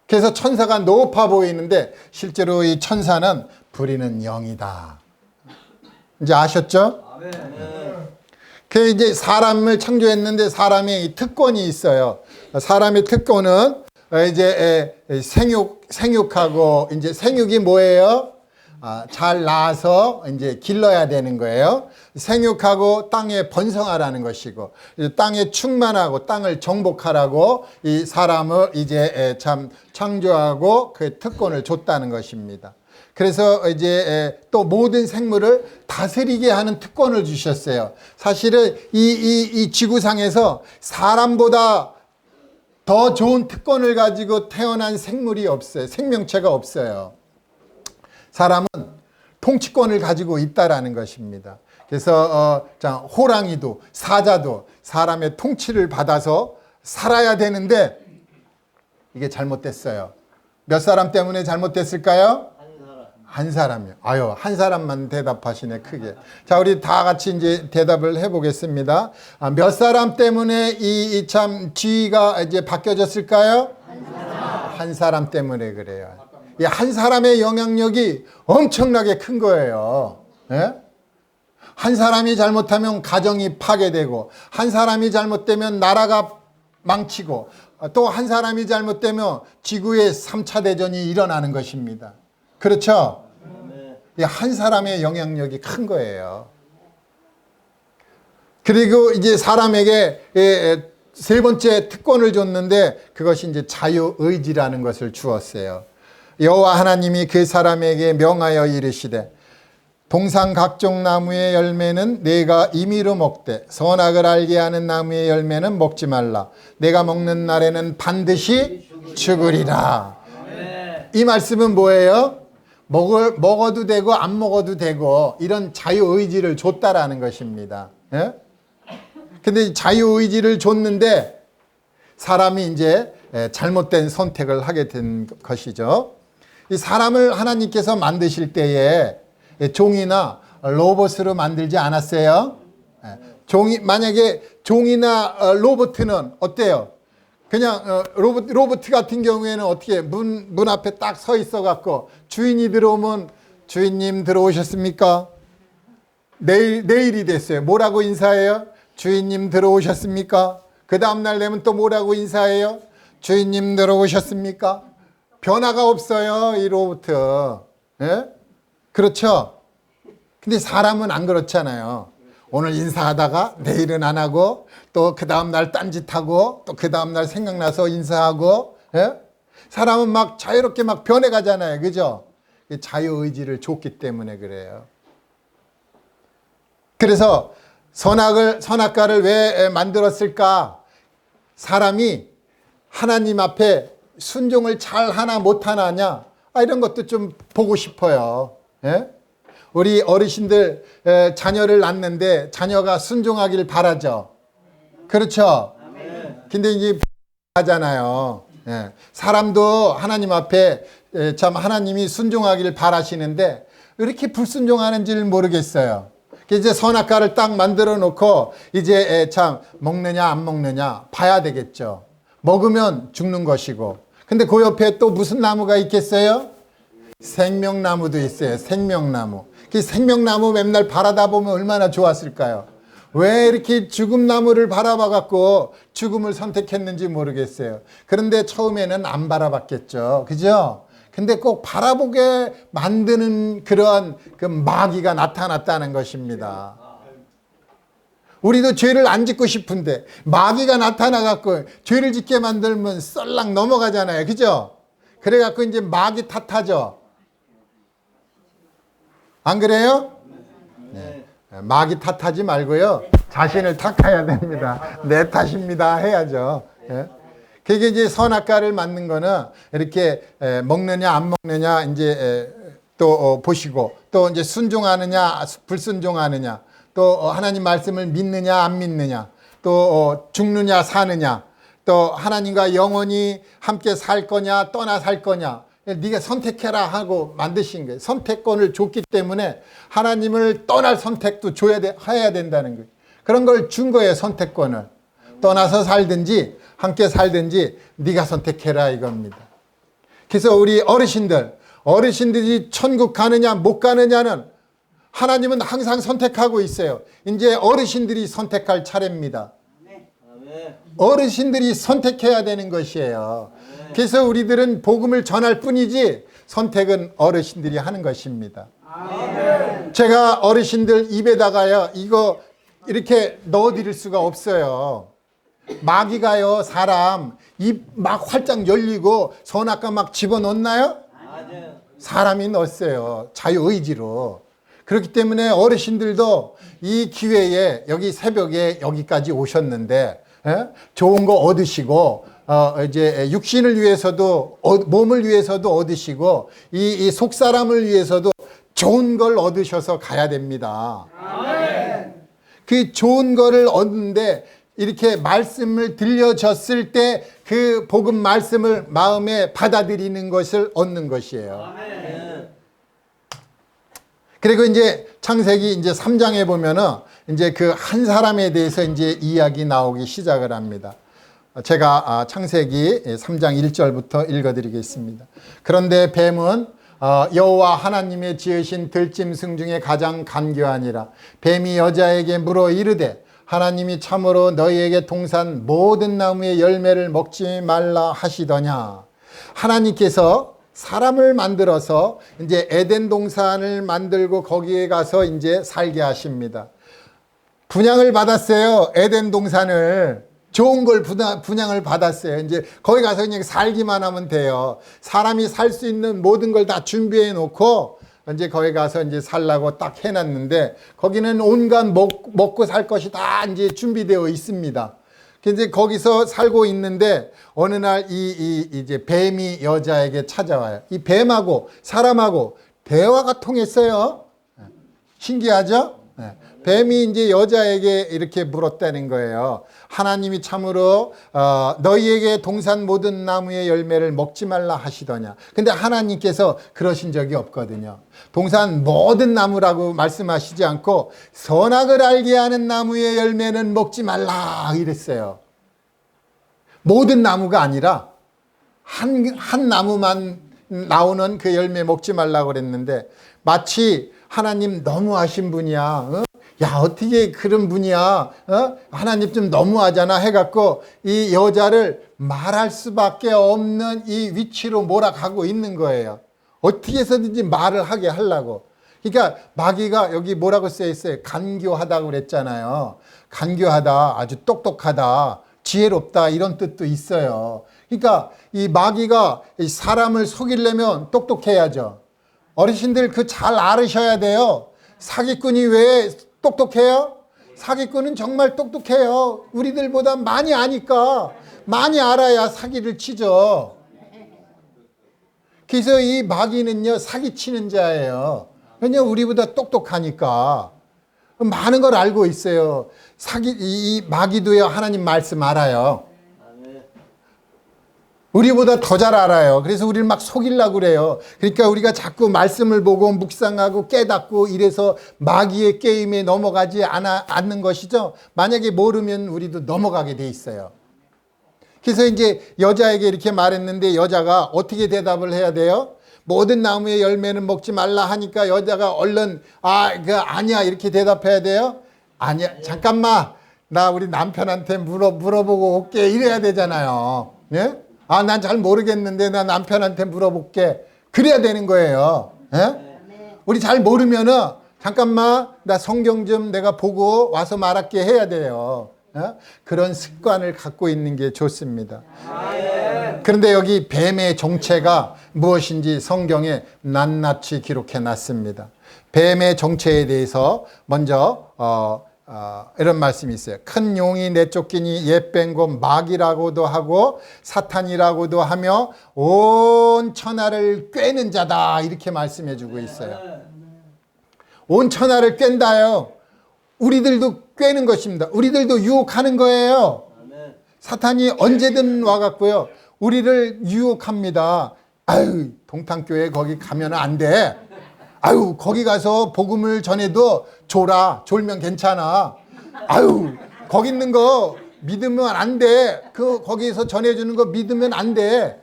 그래서 천사가 높아 보이는데 실제로 이 천사는 부리는 영이다. 이제 아셨죠? 그 이제 사람을 창조했는데 사람의 특권이 있어요. 사람의 특권은 이제 생육하고 이제 생육이 뭐예요? 잘 낳아서 이제 길러야 되는 거예요. 생육하고 땅에 번성하라는 것이고 땅에 충만하고 땅을 정복하라고 이 사람을 이제 참 창조하고 그 특권을 줬다는 것입니다. 그래서 이제 또 모든 생물을 다스리게 하는 특권을 주셨어요. 사실은 이 지구상에서 사람보다 더 좋은 특권을 가지고 태어난 생물이 없어요. 생명체가 없어요. 사람은 통치권을 가지고 있다라는 것입니다. 그래서 호랑이도 사자도 사람의 통치를 받아서 살아야 되는데 이게 잘못됐어요. 몇 사람 때문에 잘못됐을까요? 한 사람이요. 아유, 한 사람만 대답하시네, 크게. 자, 우리 다 같이 이제 대답을 해보겠습니다. 몇 사람 때문에 이 참 지위가 이제 바뀌어졌을까요? 한 사람 때문에 그래요. 이 한 사람의 영향력이 엄청나게 큰 거예요. 예? 한 사람이 잘못하면 가정이 파괴되고, 한 사람이 잘못되면 나라가 망치고, 또 한 사람이 잘못되면 지구의 3차 대전이 일어나는 것입니다. 그렇죠? 이 한 사람의 영향력이 큰 거예요. 그리고 이제 사람에게 세 번째 특권을 줬는데 그것이 이제 자유의지라는 것을 주었어요. 여호와 하나님이 그 사람에게 명하여 이르시되 동산 각종 나무의 열매는 내가 임의로 먹되 선악을 알게 하는 나무의 열매는 먹지 말라. 내가 먹는 날에는 반드시 죽으리라. 이 말씀은 뭐예요? 먹어도 되고 안 먹어도 되고 이런 자유의지를 줬다라는 것입니다. 예? 근데 자유의지를 줬는데 사람이 이제 잘못된 선택을 하게 된 것이죠. 이 사람을 하나님께서 만드실 때에 종이나 로봇으로 만들지 않았어요? 만약에 종이나 로봇은 어때요? 그냥 로봇 같은 경우에는 어떻게 문 앞에 딱 서 있어 갖고 주인이 들어오면 주인님 들어오셨습니까? 내일이 됐어요. 뭐라고 인사해요? 주인님 들어오셨습니까? 그 다음날 되면 또 뭐라고 인사해요? 주인님 들어오셨습니까? 변화가 없어요, 이 로봇. 예? 그렇죠? 근데 사람은 안 그렇잖아요. 오늘 인사하다가 내일은 안 하고 또 그 다음날 딴짓하고 또 그 다음날 생각나서 인사하고. 예? 사람은 막 자유롭게 막 변해가잖아요. 그죠? 자유의지를 줬기 때문에 그래요. 그래서 선악과를 왜 만들었을까? 사람이 하나님 앞에 순종을 잘 하나 못하느냐, 이런 것도 좀 보고 싶어요. 예? 우리 어르신들 자녀를 낳는데 자녀가 순종하길 바라죠. 그렇죠? 근데 이제 하잖아요. 예. 사람도 하나님 앞에 참 하나님이 순종하기를 바라시는데 왜 이렇게 불순종하는지를 모르겠어요. 이제 선악과를 딱 만들어 놓고 이제 참 먹느냐 안 먹느냐 봐야 되겠죠. 먹으면 죽는 것이고. 근데 그 옆에 또 무슨 나무가 있겠어요? 생명나무도 있어요. 생명나무. 그 생명나무 맨날 바라다 보면 얼마나 좋았을까요? 왜 이렇게 죽음 나무를 바라봐 갖고 죽음을 선택했는지 모르겠어요. 그런데 처음에는 안 바라봤겠죠. 그죠? 근데 꼭 바라보게 만드는 그런 그 마귀가 나타났다는 것입니다. 우리도 죄를 안 짓고 싶은데 마귀가 나타나 갖고 죄를 짓게 만들면 썰랑 넘어가잖아요. 그죠? 그래 갖고 이제 마귀 탓하죠. 안 그래요? 네. 마귀 탓하지 말고요. 자신을 탓해야 됩니다. 내 탓입니다. 해야죠. 예? 그게 이제 선악과를 만든 거는 이렇게 먹느냐 안 먹느냐 이제 또 보시고 또 이제 순종하느냐 불순종하느냐 또 하나님 말씀을 믿느냐 안 믿느냐 또 죽느냐 사느냐 또 하나님과 영원히 함께 살 거냐 떠나 살 거냐 네가 선택해라 하고 만드신 거예요. 선택권을 줬기 때문에 하나님을 떠날 선택도 해야 된다는 거예요. 그런 걸 준 거예요. 선택권을. 떠나서 살든지 함께 살든지 네가 선택해라 이겁니다. 그래서 우리 어르신들이 천국 가느냐 못 가느냐는 하나님은 항상 선택하고 있어요. 이제 어르신들이 선택할 차례입니다. 어르신들이 선택해야 되는 것이에요. 그래서 우리들은 복음을 전할 뿐이지 선택은 어르신들이 하는 것입니다. 제가 어르신들 입에다가요 이거 이렇게 넣어드릴 수가 없어요. 마귀가요 사람 입 막 활짝 열리고 선악과 막 집어넣나요? 사람이 넣었어요. 자유의지로. 그렇기 때문에 어르신들도 이 기회에 여기 새벽에 여기까지 오셨는데 좋은 거 얻으시고 이제 육신을 위해서도 몸을 위해서도 얻으시고 이 속사람을 위해서도 좋은 걸 얻으셔서 가야 됩니다. 그 좋은 거를 얻는데 이렇게 말씀을 들려줬을 때 그 복음 말씀을 마음에 받아들이는 것을 얻는 것이에요. 그리고 이제 창세기 이제 3장에 보면은 이제 그 한 사람에 대해서 이제 이야기 나오기 시작을 합니다. 제가 창세기 3장 1절부터 읽어드리겠습니다. 그런데 뱀은 여호와 하나님의 지으신 들짐승 중에 가장 간교하니라. 뱀이 여자에게 물어 이르되 하나님이 참으로 너희에게 동산 모든 나무의 열매를 먹지 말라 하시더냐. 하나님께서 사람을 만들어서 이제 에덴 동산을 만들고 거기에 가서 이제 살게 하십니다. 분양을 받았어요. 에덴 동산을. 좋은 걸 분양을 받았어요. 이제 거기 가서 그냥 살기만 하면 돼요. 사람이 살 수 있는 모든 걸 다 준비해 놓고 이제 거기 가서 이제 살라고 딱 해놨는데 거기는 온갖 먹고 살 것이 다 이제 준비되어 있습니다. 이제 거기서 살고 있는데 어느 날 이제 뱀이 여자에게 찾아와요. 이 뱀하고 사람하고 대화가 통했어요. 신기하죠? 뱀이 이제 여자에게 이렇게 물었다는 거예요. 하나님이 참으로 너희에게 동산 모든 나무의 열매를 먹지 말라 하시더냐. 근데 하나님께서 그러신 적이 없거든요. 동산 모든 나무라고 말씀하시지 않고 선악을 알게 하는 나무의 열매는 먹지 말라 이랬어요. 모든 나무가 아니라 한 나무만 나오는 그 열매 먹지 말라고 그랬는데, 마치 하나님 너무하신 분이야. 야, 어떻게 그런 분이야? 하나님 좀 너무하잖아 해갖고 이 여자를 말할 수밖에 없는 이 위치로 몰아가고 있는 거예요. 어떻게 해서든지 말을 하게 하려고. 그러니까 마귀가 여기 뭐라고 쓰여 있어요? 간교하다고 그랬잖아요. 간교하다, 아주 똑똑하다, 지혜롭다, 이런 뜻도 있어요. 그러니까 이 마귀가 사람을 속이려면 똑똑해야죠. 어르신들 그 잘 알으셔야 돼요. 사기꾼이 왜 똑똑해요? 사기꾼은 정말 똑똑해요. 우리들보다 많이 아니까, 많이 알아야 사기를 치죠. 그래서 이 마귀는요, 사기치는 자예요. 왜냐면 우리보다 똑똑하니까 많은 걸 알고 있어요. 이 마귀도요, 하나님 말씀 알아요. 우리보다 더 잘 알아요. 그래서 우리를 막 속이려고 그래요. 그러니까 우리가 자꾸 말씀을 보고 묵상하고 깨닫고 이래서 마귀의 게임에 넘어가지 않는 것이죠. 만약에 모르면 우리도 넘어가게 돼 있어요. 그래서 이제 여자에게 이렇게 말했는데 여자가 어떻게 대답을 해야 돼요? 모든 나무의 열매는 먹지 말라 하니까 여자가 얼른 아니야 이렇게 대답해야 돼요. 아니야, 잠깐만, 나 우리 남편한테 물어보고 올게 이래야 되잖아요. 예? 난 잘 모르겠는데 나 남편한테 물어볼게. 그래야 되는 거예요. 예? 우리 잘 모르면은 잠깐만, 나 성경 좀 내가 보고 와서 말할게 해야 돼요. 예? 그런 습관을 갖고 있는 게 좋습니다. 그런데 여기 뱀의 정체가 무엇인지 성경에 낱낱이 기록해 놨습니다. 뱀의 정체에 대해서 먼저 이런 말씀이 있어요. 큰 용이 내쫓기니 옛뱀 곧 마귀라고도 하고 사탄이라고도 하며 온 천하를 꿰는 자다, 이렇게 말씀해 주고 있어요. 온 천하를 꿰다요. 우리들도 꿰는 것입니다. 우리들도 유혹하는 거예요. 사탄이 언제든 와갖고요, 우리를 유혹합니다. 아유, 동탄교회 거기 가면 안 돼. 아유, 거기 가서 복음을 전해도 졸면 괜찮아. 아유, 거기 있는 거 믿으면 안 돼. 거기에서 전해주는 거 믿으면 안 돼.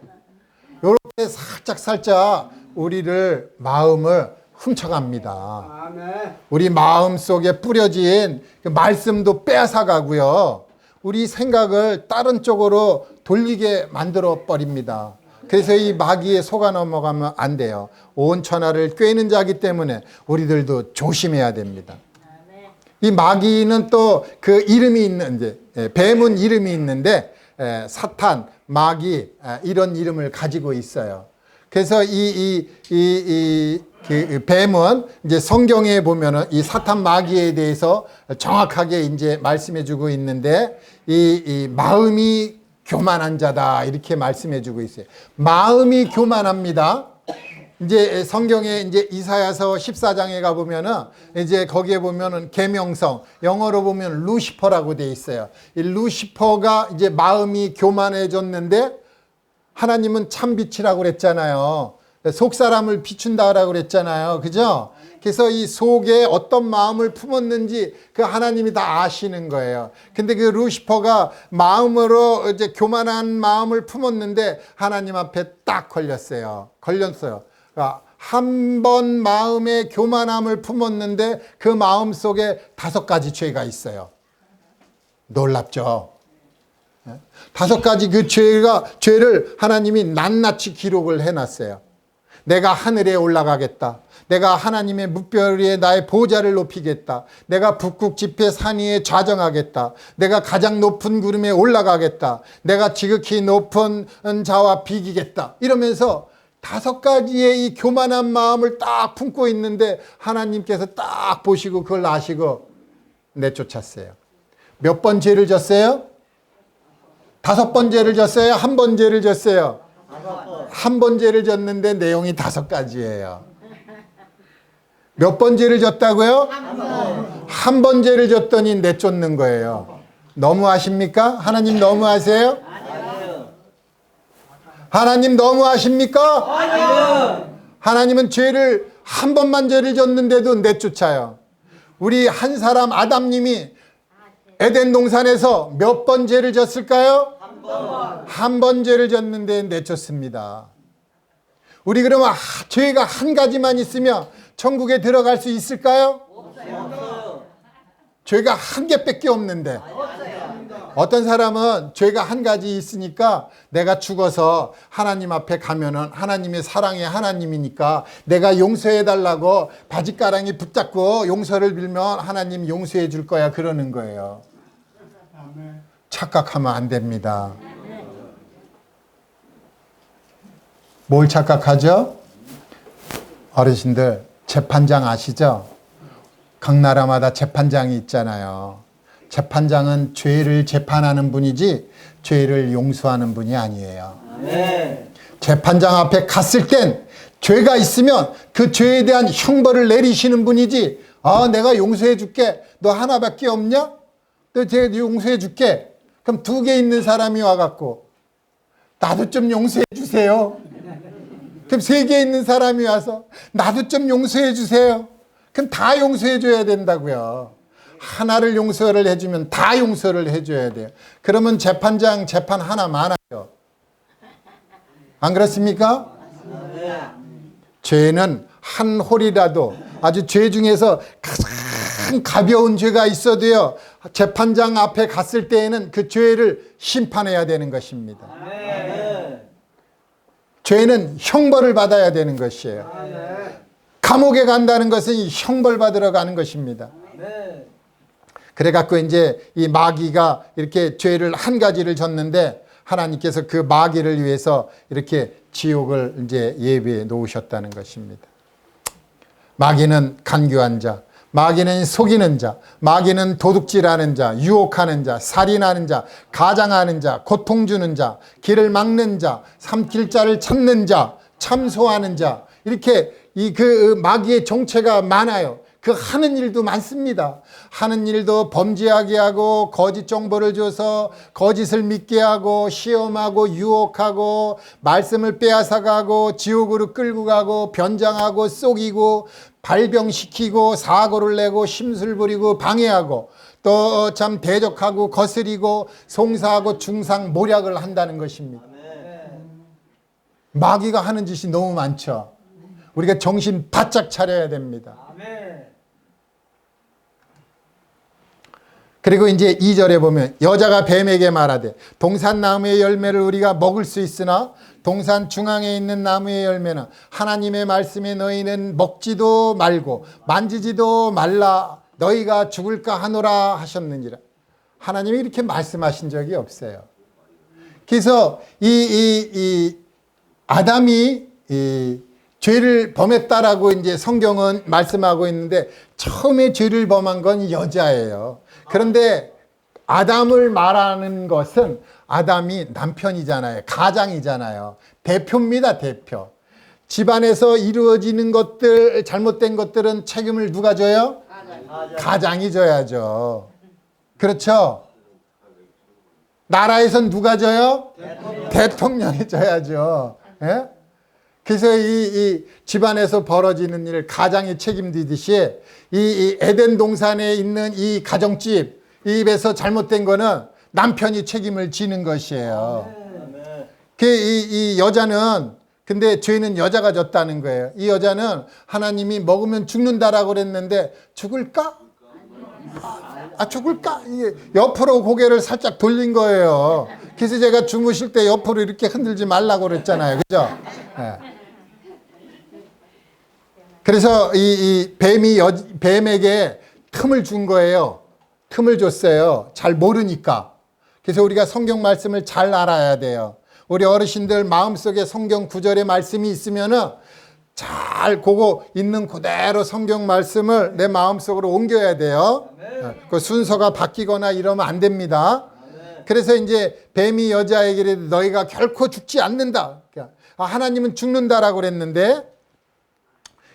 이렇게 살짝 우리를 마음을 훔쳐갑니다. 우리 마음 속에 뿌려진 그 말씀도 빼앗아가고요, 우리 생각을 다른 쪽으로 돌리게 만들어 버립니다. 그래서 이 마귀에 속아 넘어가면 안 돼요. 온 천하를 꿰는 자기 때문에 우리들도 조심해야 됩니다. 이 마귀는 또 그 이름이 있는데, 뱀은 이름이 있는데 사탄, 마귀 이런 이름을 가지고 있어요. 그래서 그 뱀은 이제 성경에 보면은 이 사탄 마귀에 대해서 정확하게 이제 말씀해주고 있는데, 이 마음이 교만한 자다 이렇게 말씀해주고 있어요. 마음이 교만합니다. 이제 성경에 이제 이사야서 14장에 가 보면은 이제 거기에 보면은 계명성, 영어로 보면 루시퍼라고 돼 있어요. 이 루시퍼가 이제 마음이 교만해졌는데 하나님은 참 빛이라고 그랬잖아요. 속 사람을 비춘다라고 그랬잖아요. 그죠? 그래서 이 속에 어떤 마음을 품었는지 그 하나님이 다 아시는 거예요. 근데 그 루시퍼가 마음으로 이제 교만한 마음을 품었는데 하나님 앞에 딱 걸렸어요. 그러니까 한 번 마음에 교만함을 품었는데 그 마음 속에 5가지 죄가 있어요. 놀랍죠? 5가지 그 죄를 하나님이 낱낱이 기록을 해놨어요. 내가 하늘에 올라가겠다. 내가 하나님의 뭇별 위에 나의 보좌를 높이겠다. 내가 북극 지폐 산 위에 좌정하겠다. 내가 가장 높은 구름에 올라가겠다. 내가 지극히 높은 자와 비기겠다. 이러면서 5가지의 이 교만한 마음을 딱 품고 있는데 하나님께서 딱 보시고 그걸 아시고 내쫓았어요. 몇 번 죄를 졌어요? 5번 죄를 졌어요? 한 번 죄를 졌어요? 한 번 죄를 졌는데 내용이 5가지예요. 몇 번 죄를 졌다고요? 한 번 죄를 졌더니 내쫓는 거예요. 너무하십니까? 하나님 너무하세요? 하나님 너무하십니까? 아니요. 하나님은 죄를 한 번만 죄를 졌는데도 내쫓아요. 우리 한 사람 아담님이 에덴 동산에서 몇 번 죄를 졌을까요? 한 번 죄를 졌는데 내쫓습니다. 우리 그러면 죄가 한 가지만 있으면 천국에 들어갈 수 있을까요? 없어요. 죄가 한 개밖에 없는데. 어떤 사람은 죄가 한 가지 있으니까 내가 죽어서 하나님 앞에 가면은 하나님의 사랑의 하나님이니까 내가 용서해 달라고 바짓가랑이 붙잡고 용서를 빌면 하나님 용서해 줄 거야 그러는 거예요. 착각하면 안 됩니다. 뭘 착각하죠? 어르신들 재판장 아시죠? 각 나라마다 재판장이 있잖아요. 재판장은 죄를 재판하는 분이지 죄를 용서하는 분이 아니에요. 네. 재판장 앞에 갔을 땐 죄가 있으면 그 죄에 대한 형벌을 내리시는 분이지 내가 용서해 줄게. 너 하나밖에 없냐? 너 제가 용서해 줄게. 그럼 두 개 있는 사람이 와갖고 나도 좀 용서해 주세요. 그럼 세 개 있는 사람이 와서 나도 좀 용서해 주세요. 그럼 다 용서해 줘야 된다고요. 하나를 용서를 해주면 다 용서를 해줘야 돼요. 그러면 재판장 재판 하나 많아요. 안 그렇습니까? 죄는 한 홀이라도 아주 죄 중에서 가장 가벼운 죄가 있어도요. 재판장 앞에 갔을 때에는 그 죄를 심판해야 되는 것입니다. 죄는 형벌을 받아야 되는 것이에요. 감옥에 간다는 것은 형벌 받으러 가는 것입니다. 그래갖고 이제 이 마귀가 이렇게 죄를 한 가지를 졌는데 하나님께서 그 마귀를 위해서 이렇게 지옥을 이제 예비해 놓으셨다는 것입니다. 마귀는 간교한 자, 마귀는 속이는 자, 마귀는 도둑질하는 자, 유혹하는 자, 살인하는 자, 가장하는 자, 고통 주는 자, 길을 막는 자, 삼킬 자를 찾는 자, 참소하는 자, 이렇게 그 마귀의 정체가 많아요. 그 하는 일도 많습니다. 하는 일도 범죄하게 하고 거짓 정보를 줘서 거짓을 믿게 하고 시험하고 유혹하고 말씀을 빼앗아가고 지옥으로 끌고 가고 변장하고 속이고 발병시키고 사고를 내고 심술 부리고 방해하고 또 참 대적하고 거스리고 송사하고 중상 모략을 한다는 것입니다. 마귀가 하는 짓이 너무 많죠. 우리가 정신 바짝 차려야 됩니다. 그리고 이제 2절에 보면 여자가 뱀에게 말하되 동산 나무의 열매를 우리가 먹을 수 있으나 동산 중앙에 있는 나무의 열매는 하나님의 말씀에 너희는 먹지도 말고 만지지도 말라 너희가 죽을까 하노라 하셨느니라. 하나님이 이렇게 말씀하신 적이 없어요. 그래서 이 아담이 죄를 범했다라고 이제 성경은 말씀하고 있는데 처음에 죄를 범한 건 여자예요. 그런데 아담을 말하는 것은 아담이 남편이잖아요. 가장이잖아요. 대표입니다. 대표. 집안에서 이루어지는 것들, 잘못된 것들은 책임을 누가 져요? 가장이 져야죠. 그렇죠? 나라에선 누가 져요? 대통령이 져야죠. 예? 그래서 이 집안에서 벌어지는 일, 가장이 책임지듯이 이 에덴 동산에 있는 이 가정집, 이 입에서 잘못된 거는 남편이 책임을 지는 것이에요. 이 여자는 근데 죄는 여자가 졌다는 거예요. 이 여자는 하나님이 먹으면 죽는다라고 그랬는데 죽을까? 죽을까? 이게 옆으로 고개를 살짝 돌린 거예요. 그래서 제가 주무실 때 옆으로 이렇게 흔들지 말라고 그랬잖아요. 그죠? 네. 그래서 이 뱀에게 틈을 준 거예요. 틈을 줬어요. 잘 모르니까. 그래서 우리가 성경 말씀을 잘 알아야 돼요. 우리 어르신들 마음속에 성경 구절의 말씀이 있으면은 잘 그거 있는 그대로 성경 말씀을 내 마음속으로 옮겨야 돼요. 그 순서가 바뀌거나 이러면 안 됩니다. 그래서 이제 뱀이 여자에게 너희가 결코 죽지 않는다. 하나님은 죽는다라고 그랬는데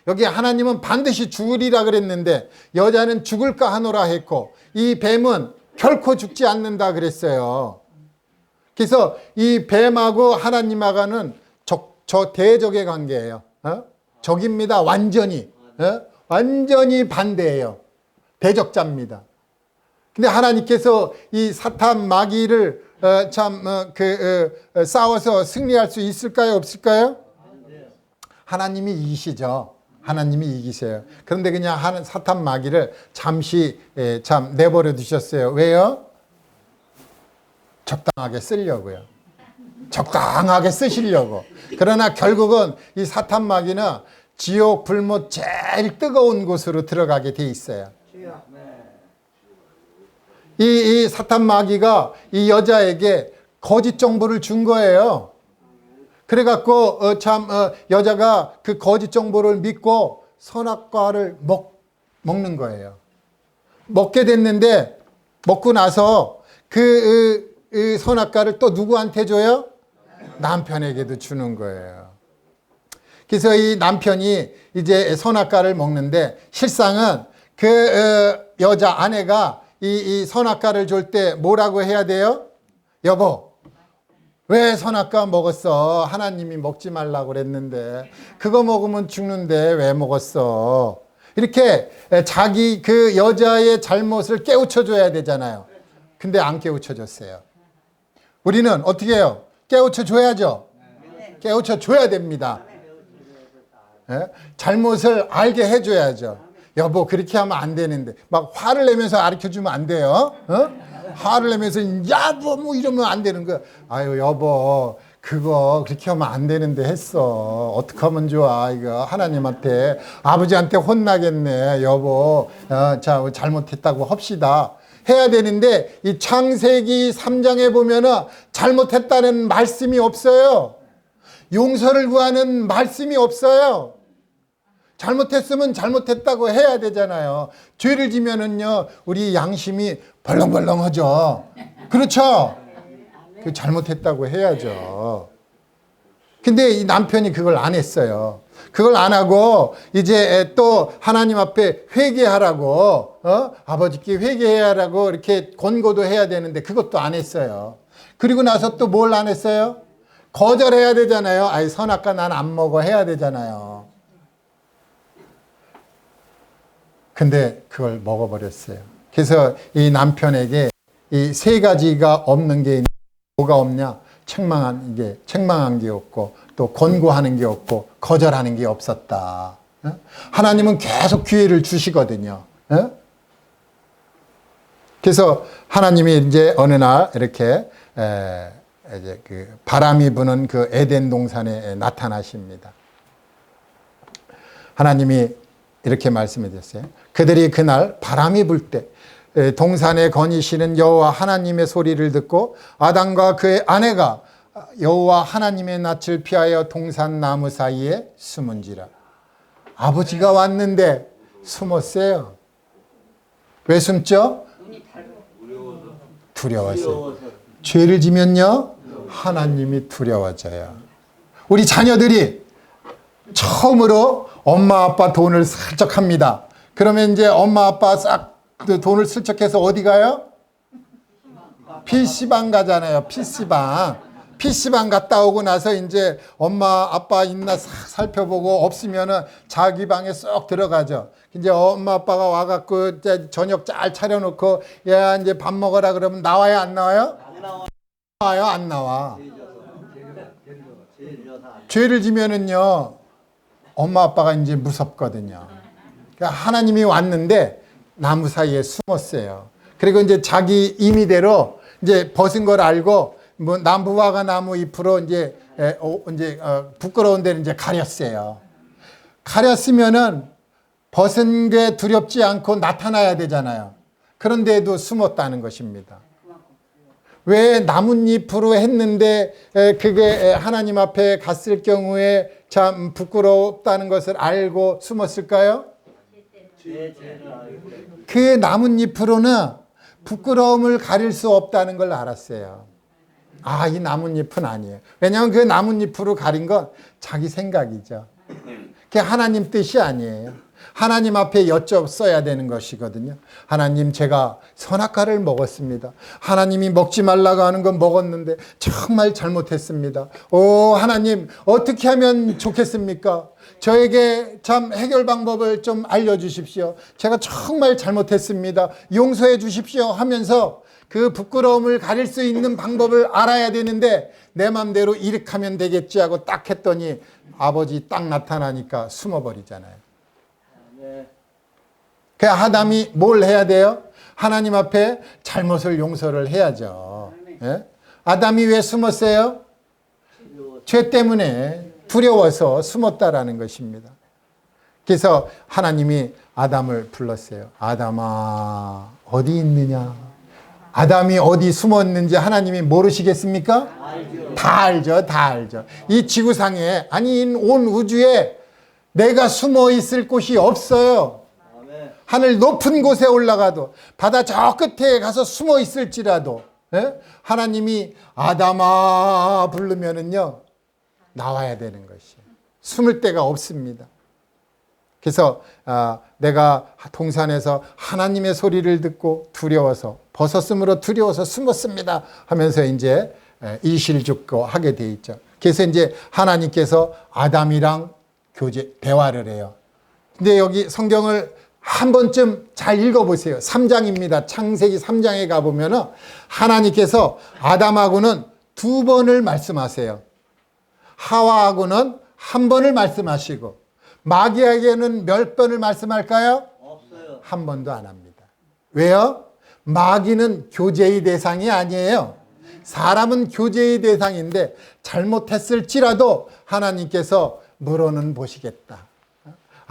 여기 하나님은 반드시 죽으리라 그랬는데 여자는 죽을까 하노라 했고 이 뱀은 결코 죽지 않는다 그랬어요. 그래서 이 뱀하고 하나님하고는 저 대적의 관계예요. 적입니다. 완전히. 완전히 반대예요. 대적자입니다. 근데 하나님께서 이 사탄 마귀를 싸워서 승리할 수 있을까요? 없을까요? 하나님이 이기시죠. 하나님이 이기세요. 그런데 그냥 사탄 마귀를 잠시 내버려 두셨어요. 왜요? 적당하게 쓰려고요. 적당하게 쓰시려고. 그러나 결국은 이 사탄 마귀는 지옥 불못 제일 뜨거운 곳으로 들어가게 돼 있어요. 이 사탄 마귀가 이 여자에게 거짓 정보를 준 거예요. 그래갖고 여자가 그 거짓 정보를 믿고 선악과를 먹는 거예요. 먹게 됐는데 먹고 나서 그 선악과를 또 누구한테 줘요? 남편에게도 주는 거예요. 그래서 이 남편이 이제 선악과를 먹는데 실상은 그 여자 아내가 이 선악과를 줄 때 뭐라고 해야 돼요? 여보, 왜 선악과 먹었어? 하나님이 먹지 말라고 그랬는데 그거 먹으면 죽는데 왜 먹었어? 이렇게 자기 그 여자의 잘못을 깨우쳐 줘야 되잖아요. 근데 안 깨우쳐 줬어요. 우리는 어떻게 해요? 깨우쳐 줘야죠. 깨우쳐 줘야 됩니다. 잘못을 알게 해줘야죠. 여보, 그렇게 하면 안 되는데 막 화를 내면서 가르쳐주면 안 돼요. 화를 내면서 야보 뭐 이러면 안 되는 거야. 아유 여보, 그거 그렇게 하면 안 되는데 했어. 어떻게 하면 좋아? 이거 하나님한테 아버지한테 혼나겠네. 여보, 자 잘못했다고 합시다. 해야 되는데 이 창세기 3장에 보면은 잘못했다는 말씀이 없어요. 용서를 구하는 말씀이 없어요. 잘못했으면 잘못했다고 해야 되잖아요. 죄를 지면은요, 우리 양심이 벌렁벌렁하죠. 그렇죠? 그 잘못했다고 해야죠. 근데 이 남편이 그걸 안 했어요. 그걸 안 하고 이제 또 하나님 앞에 회개하라고, 아버지께 회개하라고 이렇게 권고도 해야 되는데 그것도 안 했어요. 그리고 나서 또 뭘 안 했어요? 거절해야 되잖아요. 아이, 선악과 난 안 먹어 해야 되잖아요. 근데 그걸 먹어버렸어요. 그래서 이 남편에게 이 세 가지가 없는 게 뭐가 없냐? 책망한 게 없고 또 권고하는 게 없고 거절하는 게 없었다. 하나님은 계속 기회를 주시거든요. 그래서 하나님이 이제 어느 날 이렇게 이제 그 바람이 부는 그 에덴 동산에 나타나십니다. 하나님이 이렇게 말씀해 주셨어요. 그들이 그날 바람이 불 때 동산에 거니시는 여호와 하나님의 소리를 듣고 아담과 그의 아내가 여호와 하나님의 낯을 피하여 동산 나무 사이에 숨은지라. 아버지가 왔는데 숨었어요. 왜 숨죠? 두려워서. 죄를 지면요, 하나님이 두려워져요. 우리 자녀들이 처음으로 엄마 아빠 돈을 슬쩍 합니다. 그러면 이제 엄마 아빠 싹 돈을 슬쩍해서 어디 가요? PC방 가잖아요. PC방 갔다 오고 나서 이제 엄마 아빠 있나 싹 살펴보고 없으면은 자기 방에 쏙 들어가죠. 이제 엄마 아빠가 와갖고 이제 저녁 잘 차려놓고 야 이제 밥 먹어라 그러면 나와요 안 나와요? 나와요 안 나와? 죄를 지면은요 엄마 아빠가 이제 무섭거든요. 그러니까 하나님이 왔는데 나무 사이에 숨었어요. 그리고 이제 자기 임의대로 이제 벗은 걸 알고 뭐 나무화가 나무 잎으로 이제 부끄러운 데는 이제 가렸어요. 가렸으면은 벗은 게 두렵지 않고 나타나야 되잖아요. 그런데도 숨었다는 것입니다. 왜 나뭇잎으로 했는데 그게 하나님 앞에 갔을 경우에 참 부끄럽다는 것을 알고 숨었을까요? 그 나뭇잎으로는 부끄러움을 가릴 수 없다는 걸 알았어요. 아, 이 나뭇잎은 아니에요. 왜냐하면 그 나뭇잎으로 가린 건 자기 생각이죠. 그게 하나님 뜻이 아니에요. 하나님 앞에 여쭤써야 되는 것이거든요. 하나님, 제가 선악과를 먹었습니다. 하나님이 먹지 말라고 하는 건 먹었는데 정말 잘못했습니다. 오, 하나님, 어떻게 하면 좋겠습니까? 저에게 참 해결 방법을 좀 알려주십시오. 제가 정말 잘못했습니다. 용서해 주십시오 하면서 그 부끄러움을 가릴 수 있는 방법을 알아야 되는데 내 맘대로 이렇게 하면 되겠지 하고 딱 했더니 아버지 딱 나타나니까 숨어버리잖아요. 그 아담이 뭘 해야 돼요? 하나님 앞에 잘못을 용서를 해야죠. 예? 아담이 왜 숨었어요? 죄 때문에 두려워서 숨었다라는 것입니다. 그래서 하나님이 아담을 불렀어요. 아담아, 어디 있느냐? 아담이 어디 숨었는지 하나님이 모르시겠습니까? 다 알죠. 다 알죠. 이 지구상에, 아니 온 우주에 내가 숨어 있을 곳이 없어요. 하늘 높은 곳에 올라가도 바다 저 끝에 가서 숨어 있을지라도 하나님이 아담아 부르면은요 나와야 되는 것이에요. 숨을 데가 없습니다. 그래서 내가 동산에서 하나님의 소리를 듣고 두려워서 벗었으므로 두려워서 숨었습니다 하면서 이제 일실죽고 하게 돼 있죠. 그래서 이제 하나님께서 아담이랑 대화를 해요. 근데 여기 성경을 한 번쯤 잘 읽어보세요. 3장입니다. 창세기 3장에 가보면은 하나님께서 아담하고는 2번을 말씀하세요. 하와하고는 1번을 말씀하시고 마귀에게는 몇 번을 말씀할까요? 없어요. 1번도 안 합니다. 왜요? 마귀는 교제의 대상이 아니에요. 사람은 교제의 대상인데 잘못했을지라도 하나님께서 물어는 보시겠다.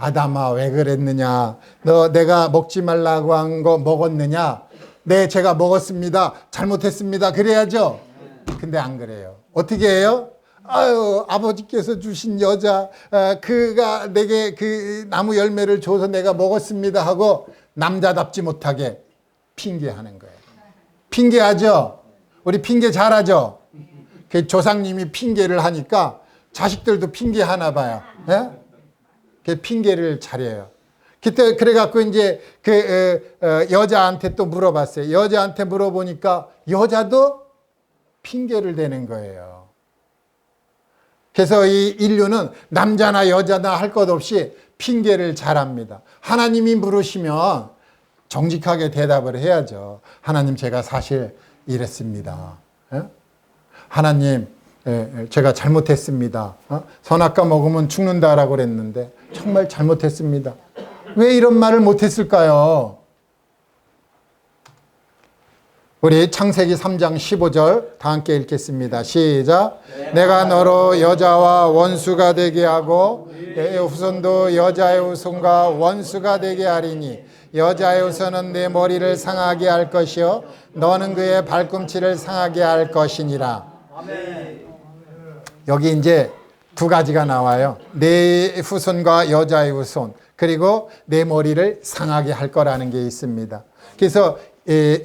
아담아, 왜 그랬느냐? 너 내가 먹지 말라고 한 거 먹었느냐? 네, 제가 먹었습니다. 잘못했습니다. 그래야죠. 근데 안 그래요. 어떻게 해요? 아유, 아버지께서 주신 여자, 그가 내게 그 나무 열매를 줘서 내가 먹었습니다 하고 남자답지 못하게 핑계하는 거예요. 핑계하죠? 우리 핑계 잘하죠? 그 조상님이 핑계를 하니까 자식들도 핑계하나 봐요. 예? 그 핑계를 잘해요. 그때 그래갖고 이제 여자한테 또 물어봤어요. 여자한테 물어보니까 여자도 핑계를 대는 거예요. 그래서 이 인류는 남자나 여자나 할 것 없이 핑계를 잘합니다. 하나님이 물으시면 정직하게 대답을 해야죠. 하나님, 제가 사실 이랬습니다. 예? 하나님, 제가 잘못했습니다. 선악과 먹으면 죽는다라고 그랬는데 정말 잘못했습니다. 왜 이런 말을 못했을까요? 우리 창세기 3장 15절 다 함께 읽겠습니다. 시작. 내가 너로 여자와 원수가 되게 하고 내 후손도 여자의 후손과 원수가 되게 하리니 여자의 후손은 내 머리를 상하게 할 것이요 너는 그의 발꿈치를 상하게 할 것이니라. 여기 이제 2가지가 나와요. 내 후손과 여자의 후손, 그리고 내 머리를 상하게 할 거라는 게 있습니다. 그래서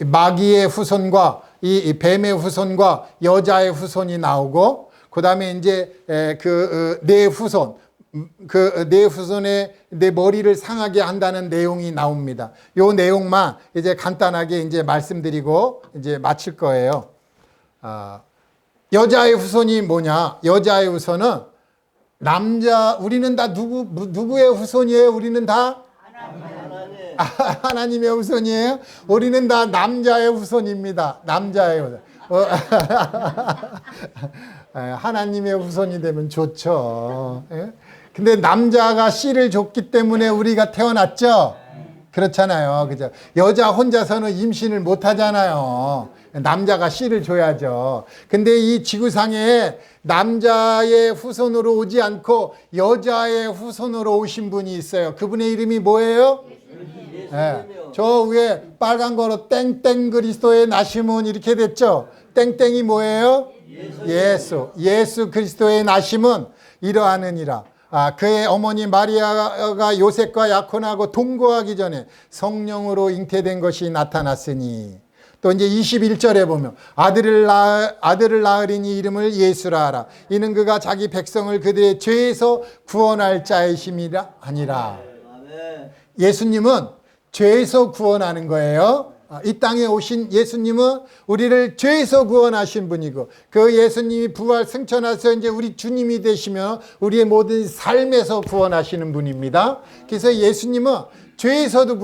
마귀의 후손과 이 뱀의 후손과 여자의 후손이 나오고, 그 다음에 이제 내 후손, 내 후손의 내 머리를 상하게 한다는 내용이 나옵니다. 요 내용만 이제 간단하게 이제 말씀드리고 이제 마칠 거예요. 여자의 후손이 뭐냐? 여자의 후손은 우리는 다 누구의 후손이에요? 우리는 다 하나님의 후손이에요. 우리는 다 남자의 후손입니다. 남자의 후손. 하나님의 후손이 되면 좋죠. 근데 남자가 씨를 줬기 때문에 우리가 태어났죠. 그렇잖아요. 그죠? 여자 혼자서는 임신을 못 하잖아요. 남자가 씨를 줘야죠. 근데 이 지구상에 남자의 후손으로 오지 않고 여자의 후손으로 오신 분이 있어요. 그분의 이름이 뭐예요? 네. 저 위에 빨간 거로 땡땡 그리스도의 나심은 이렇게 됐죠. 땡땡이 뭐예요? 예수 그리스도의 나심은 이러하느니라. 그의 어머니 마리아가 요셉과 약혼하고 동거하기 전에 성령으로 잉태된 것이 나타났으니 또 이제 21절에 보면 아들을 낳으리니 이름을 예수라 하라. 이는 그가 자기 백성을 그들의 죄에서 구원할 자이심이라 아니라. 아멘. 예수님은 죄에서 구원하는 거예요. 이 땅에 오신 예수님은 우리를 죄에서 구원하신 분이고, 그 예수님이 부활 승천하셔서 이제 우리 주님이 되시며 우리의 모든 삶에서 구원하시는 분입니다. 그래서 예수님은 죄에서도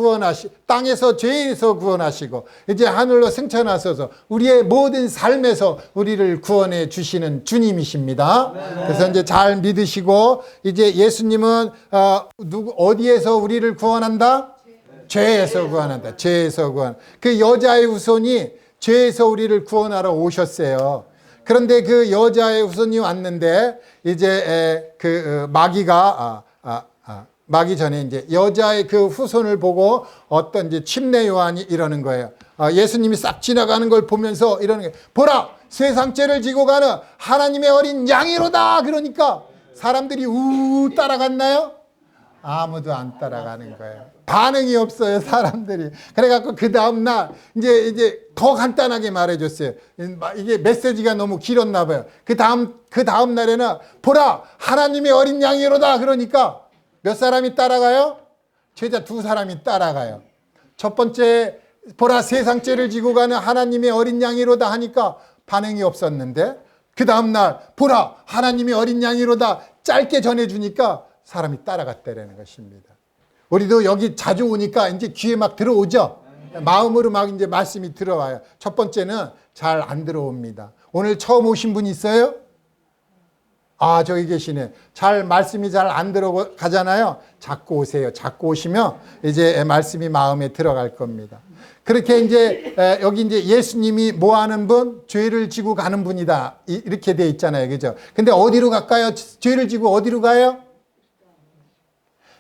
땅에서 죄에서 구원하시고 이제 하늘로 승천하셔서 우리의 모든 삶에서 우리를 구원해 주시는 주님이십니다. 그래서 이제 잘 믿으시고, 이제 예수님은 어디에서 우리를 구원한다? 죄에서 구원한다. 죄에서 구원. 그 여자의 후손이 죄에서 우리를 구원하러 오셨어요. 그런데 그 여자의 후손이 왔는데 이제 마귀 전에 이제 여자의 그 후손을 보고 어떤 이제 침례 요한이 이러는 거예요. 예수님이 싹 지나가는 걸 보면서 이러는 거예요. 보라, 세상 죄를 지고 가는 하나님의 어린 양이로다. 그러니까 사람들이 따라갔나요? 아무도 안 따라가는 거예요. 반응이 없어요, 사람들이. 그래갖고 그 다음날 이제 더 간단하게 말해줬어요. 이게 메시지가 너무 길었나 봐요. 그 다음 날에는 보라, 하나님의 어린 양이로다. 그러니까 몇 사람이 따라가요? 제자 2사람이 따라가요. 첫 번째, 보라, 세상 죄를 지고 가는 하나님의 어린 양이로다 하니까 반응이 없었는데, 그 다음날 보라, 하나님의 어린 양이로다 짧게 전해주니까 사람이 따라갔다라는 것입니다. 우리도 여기 자주 오니까 이제 귀에 막 들어오죠? 마음으로 막 이제 말씀이 들어와요. 첫 번째는 잘 안 들어옵니다. 오늘 처음 오신 분 있어요? 저기 계시네. 말씀이 잘 안 들어가잖아요. 자꾸 오세요. 자꾸 오시면 이제 말씀이 마음에 들어갈 겁니다. 그렇게 이제 여기 이제 예수님이 뭐 하는 분? 죄를 지고 가는 분이다. 이렇게 돼 있잖아요. 그죠? 근데 어디로 갈까요? 죄를 지고 어디로 가요?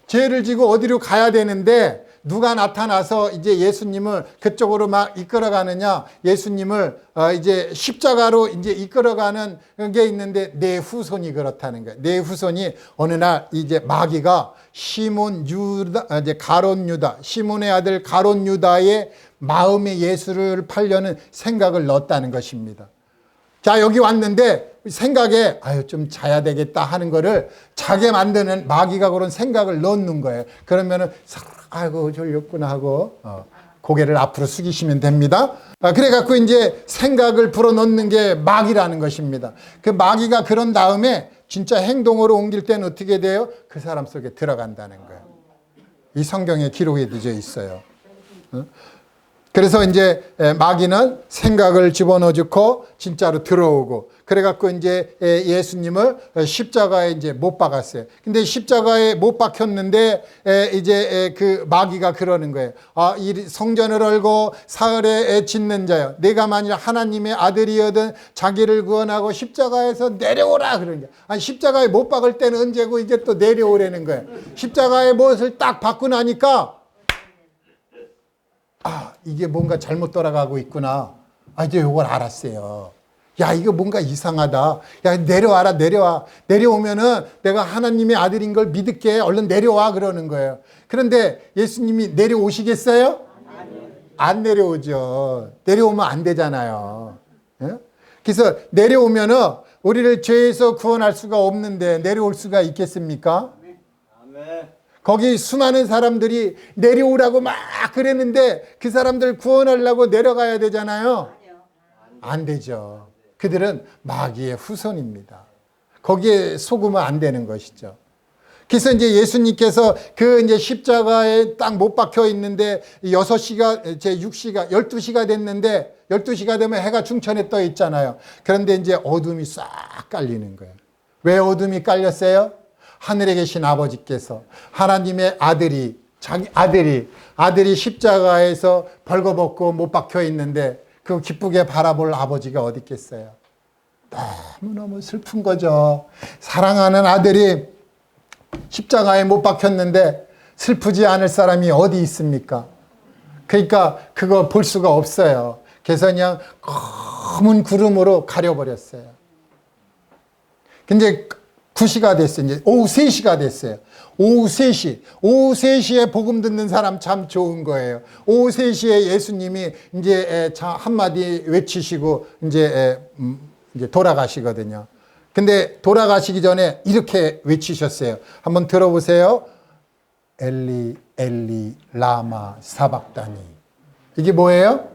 죄를 지고 어디로 가야 되는데 누가 나타나서 이제 예수님을 그쪽으로 막 이끌어가느냐? 예수님을 이제 십자가로 이제 이끌어가는 게 있는데 내 후손이 그렇다는 거예요. 내 후손이 어느 날 이제 마귀가 시몬 유다, 시몬의 아들 가롯 유다의 마음에 예수를 팔려는 생각을 넣었다는 것입니다. 자, 여기 왔는데 생각에 좀 자야 되겠다 하는 거를 자게 만드는 마귀가 그런 생각을 넣는 거예요. 그러면은 아이고 졸렸구나 하고 고개를 앞으로 숙이시면 됩니다. 그래갖고 이제 생각을 불어넣는 게 마귀라는 것입니다. 그 마귀가 그런 다음에 진짜 행동으로 옮길 때는 어떻게 돼요? 그 사람 속에 들어간다는 거예요. 이 성경에 기록이 되어 있어요. 그래서 이제 마귀는 생각을 집어넣어주고 진짜로 들어오고, 그래갖고 이제 예수님을 십자가에 이제 못 박았어요. 근데 십자가에 못 박혔는데 이제 그 마귀가 그러는 거예요. 이 성전을 얼고 사흘에 짓는 자여, 내가 만일 하나님의 아들이거든 자기를 구원하고 십자가에서 내려오라 그러는 거예요. 아니, 십자가에 못 박을 때는 언제고 이제 또 내려오라는 거예요. 십자가에 못을 딱 박고 나니까 이게 뭔가 잘못 돌아가고 있구나. 이제 이걸 알았어요. 야, 이거 뭔가 이상하다. 야, 내려와라, 내려와. 내려오면은 내가 하나님의 아들인 걸 믿을게. 얼른 내려와. 그러는 거예요. 그런데 예수님이 내려오시겠어요? 안 내려오죠. 내려오면 안 되잖아요. 그래서 내려오면은 우리를 죄에서 구원할 수가 없는데 내려올 수가 있겠습니까? 아멘. 거기 수많은 사람들이 내려오라고 막 그랬는데 그 사람들 구원하려고 내려가야 되잖아요. 안 되죠. 그들은 마귀의 후손입니다. 거기에 속으면 안 되는 것이죠. 그래서 이제 예수님께서 그 이제 십자가에 딱 못 박혀 있는데 6시가, 6시가, 12시가 됐는데 12시가 되면 해가 중천에 떠 있잖아요. 그런데 이제 어둠이 싹 깔리는 거예요. 왜 어둠이 깔렸어요? 하늘에 계신 아버지께서 하나님의 자기 아들이 십자가에서 벌거벗고 못 박혀 있는데 그 기쁘게 바라볼 아버지가 어디 있겠어요? 너무너무 슬픈 거죠. 사랑하는 아들이 십자가에 못 박혔는데 슬프지 않을 사람이 어디 있습니까? 그러니까 그거 볼 수가 없어요. 그래서 그냥 검은 구름으로 가려버렸어요. 근데 2시가 됐어요. 이제 오후 3시가 됐어요. 오후 3시. 오후 3시에 복음 듣는 사람 참 좋은 거예요. 오후 3시에 예수님이 이제 한마디 외치시고 이제 돌아가시거든요. 근데 돌아가시기 전에 이렇게 외치셨어요. 한번 들어보세요. 엘리 엘리 라마 사박다니. 이게 뭐예요?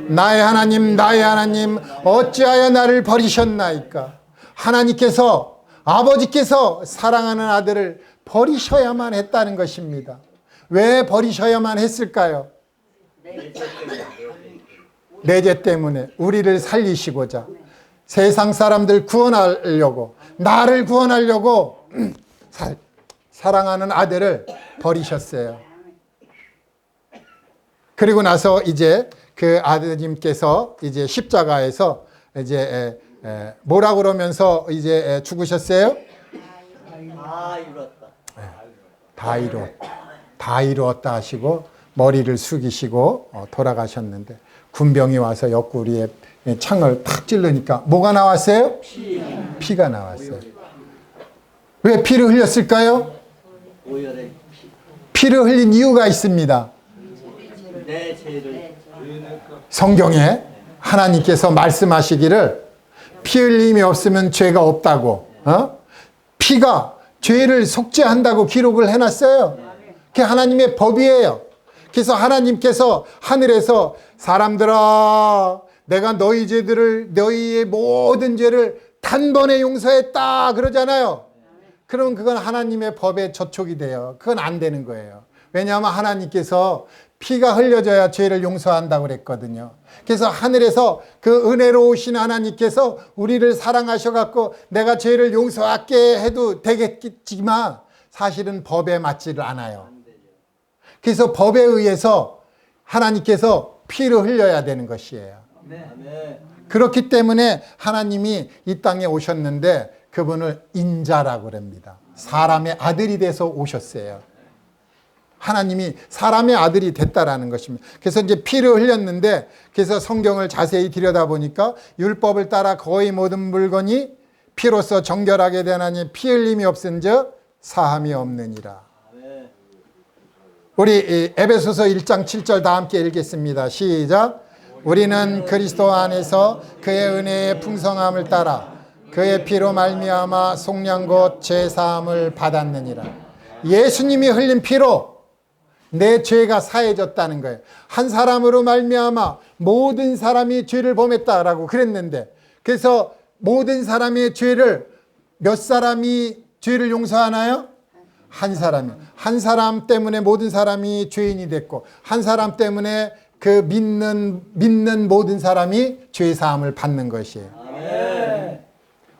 나의 하나님 어찌하여 나를 버리셨나이까. 하나님께서 아버지께서 사랑하는 아들을 버리셔야만 했다는 것입니다. 왜 버리셔야만 했을까요? 내 죄 때문에 우리를 살리시고자 세상 사람들 구원하려고 나를 구원하려고 사랑하는 아들을 버리셨어요. 그리고 나서 이제 그 아드님께서 이제 십자가에서 이제 뭐라 그러면서 이제 죽으셨어요? 다 이루었다 하시고 머리를 숙이시고 돌아가셨는데 군병이 와서 옆구리에 창을 탁 찔르니까 뭐가 나왔어요? 피가 나왔어요. 왜 피를 흘렸을까요? 피를 흘린 이유가 있습니다. 내 죄를 성경에 하나님께서 말씀하시기를 피 흘림이 없으면 죄가 없다고, 피가 죄를 속죄한다고 기록을 해놨어요. 그게 하나님의 법이에요. 그래서 하나님께서 하늘에서 사람들아 내가 너희의 모든 죄를 단번에 용서했다 그러잖아요. 그럼 그건 하나님의 법에 저촉이 돼요. 그건 안 되는 거예요. 왜냐하면 하나님께서 피가 흘려져야 죄를 용서한다고 그랬거든요. 그래서 하늘에서 그 은혜로우신 하나님께서 우리를 사랑하셔갖고 내가 죄를 용서할게 해도 되겠지만 사실은 법에 맞지를 않아요. 그래서 법에 의해서 하나님께서 피를 흘려야 되는 것이에요. 그렇기 때문에 하나님이 이 땅에 오셨는데 그분을 인자라고 그럽니다. 사람의 아들이 돼서 오셨어요. 하나님이 사람의 아들이 됐다라는 것입니다. 그래서 이제 피를 흘렸는데 그래서 성경을 자세히 들여다보니까 율법을 따라 거의 모든 물건이 피로써 정결하게 되나니 피 흘림이 없은즉 사함이 없느니라. 우리 에베소서 1장 7절 다 함께 읽겠습니다. 시작. 우리는 그리스도 안에서 그의 은혜의 풍성함을 따라 그의 피로 말미암아 속량 곧 죄사함을 받았느니라. 예수님이 흘린 피로 내 죄가 사해졌다는 거예요. 한 사람으로 말미암아 모든 사람이 죄를 범했다라고 그랬는데 그래서 모든 사람의 죄를 몇 사람이 죄를 용서하나요? 한 사람이요. 한 사람 때문에 모든 사람이 죄인이 됐고 한 사람 때문에 그 믿는 모든 사람이 죄 사함을 받는 것이에요. 아멘.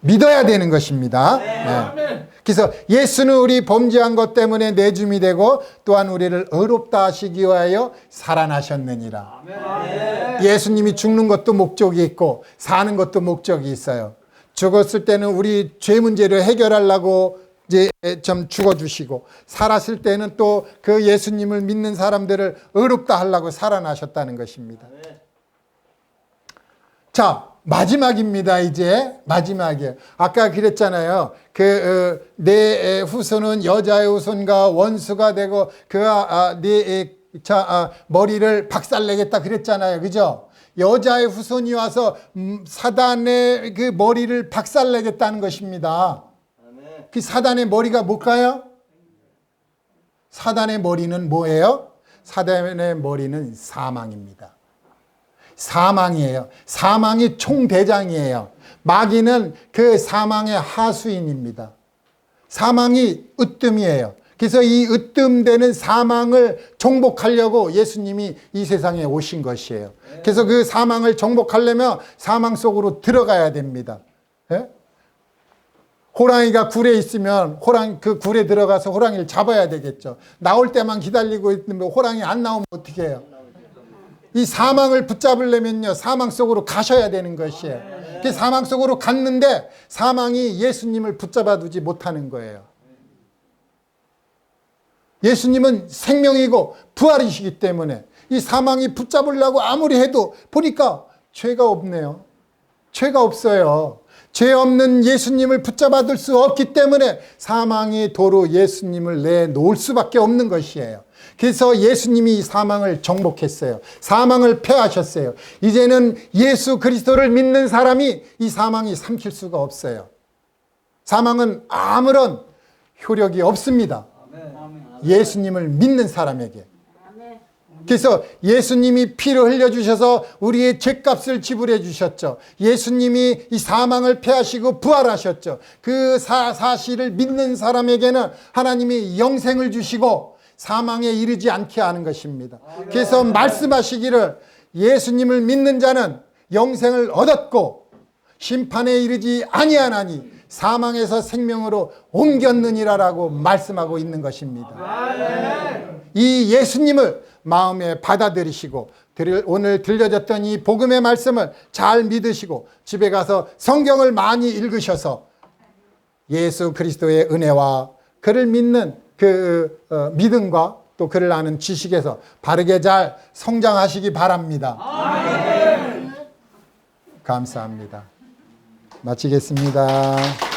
믿어야 되는 것입니다. 네. 그래서 예수는 우리 범죄한 것 때문에 내줌이 되고 또한 우리를 의롭다 하시기 위하여 살아나셨느니라. 아멘. 예수님이 죽는 것도 목적이 있고 사는 것도 목적이 있어요. 죽었을 때는 우리 죄 문제를 해결하려고 이제 좀 죽어주시고 살았을 때는 또 그 예수님을 믿는 사람들을 의롭다 하려고 살아나셨다는 것입니다. 자, 마지막입니다. 이제 마지막이에요. 아까 그랬잖아요. 내 후손은 여자의 후손과 원수가 되고 머리를 박살내겠다 그랬잖아요. 그죠? 여자의 후손이 와서 사단의 그 머리를 박살내겠다는 것입니다. 그 사단의 머리가 뭘까요? 사단의 머리는 뭐예요? 사단의 머리는 사망입니다. 사망이에요. 사망이 총대장이에요. 마귀는 그 사망의 하수인입니다. 사망이 으뜸이에요. 그래서 이 으뜸되는 사망을 정복하려고 예수님이 이 세상에 오신 것이에요. 그래서 그 사망을 정복하려면 사망 속으로 들어가야 됩니다. 예? 호랑이가 굴에 있으면 그 굴에 들어가서 호랑이를 잡아야 되겠죠. 나올 때만 기다리고 있는데 호랑이 안 나오면 어떻게 해요? 이 사망을 붙잡으려면요, 사망 속으로 가셔야 되는 것이에요. 그 사망 속으로 갔는데 사망이 예수님을 붙잡아 두지 못하는 거예요. 예수님은 생명이고 부활이시기 때문에 이 사망이 붙잡으려고 아무리 해도 보니까 죄가 없네요. 죄가 없어요. 죄 없는 예수님을 붙잡아둘 수 없기 때문에 사망의 도로 예수님을 내놓을 수밖에 없는 것이에요. 그래서 예수님이 사망을 정복했어요. 사망을 패하셨어요. 이제는 예수 그리스도를 믿는 사람이 이 사망이 삼킬 수가 없어요. 사망은 아무런 효력이 없습니다. 예수님을 믿는 사람에게. 그래서 예수님이 피를 흘려주셔서 우리의 죄값을 지불해 주셨죠. 예수님이 이 사망을 패하시고 부활하셨죠. 그 사실을 믿는 사람에게는 하나님이 영생을 주시고 사망에 이르지 않게 하는 것입니다. 그래서 말씀하시기를 예수님을 믿는 자는 영생을 얻었고 심판에 이르지 아니하나니 사망에서 생명으로 옮겼느니라라고 말씀하고 있는 것입니다. 이 예수님을 마음에 받아들이시고 오늘 들려졌던 이 복음의 말씀을 잘 믿으시고 집에 가서 성경을 많이 읽으셔서 예수 그리스도의 은혜와 그를 믿는 그 믿음과 또 그를 아는 지식에서 바르게 잘 성장하시기 바랍니다. 감사합니다. 마치겠습니다.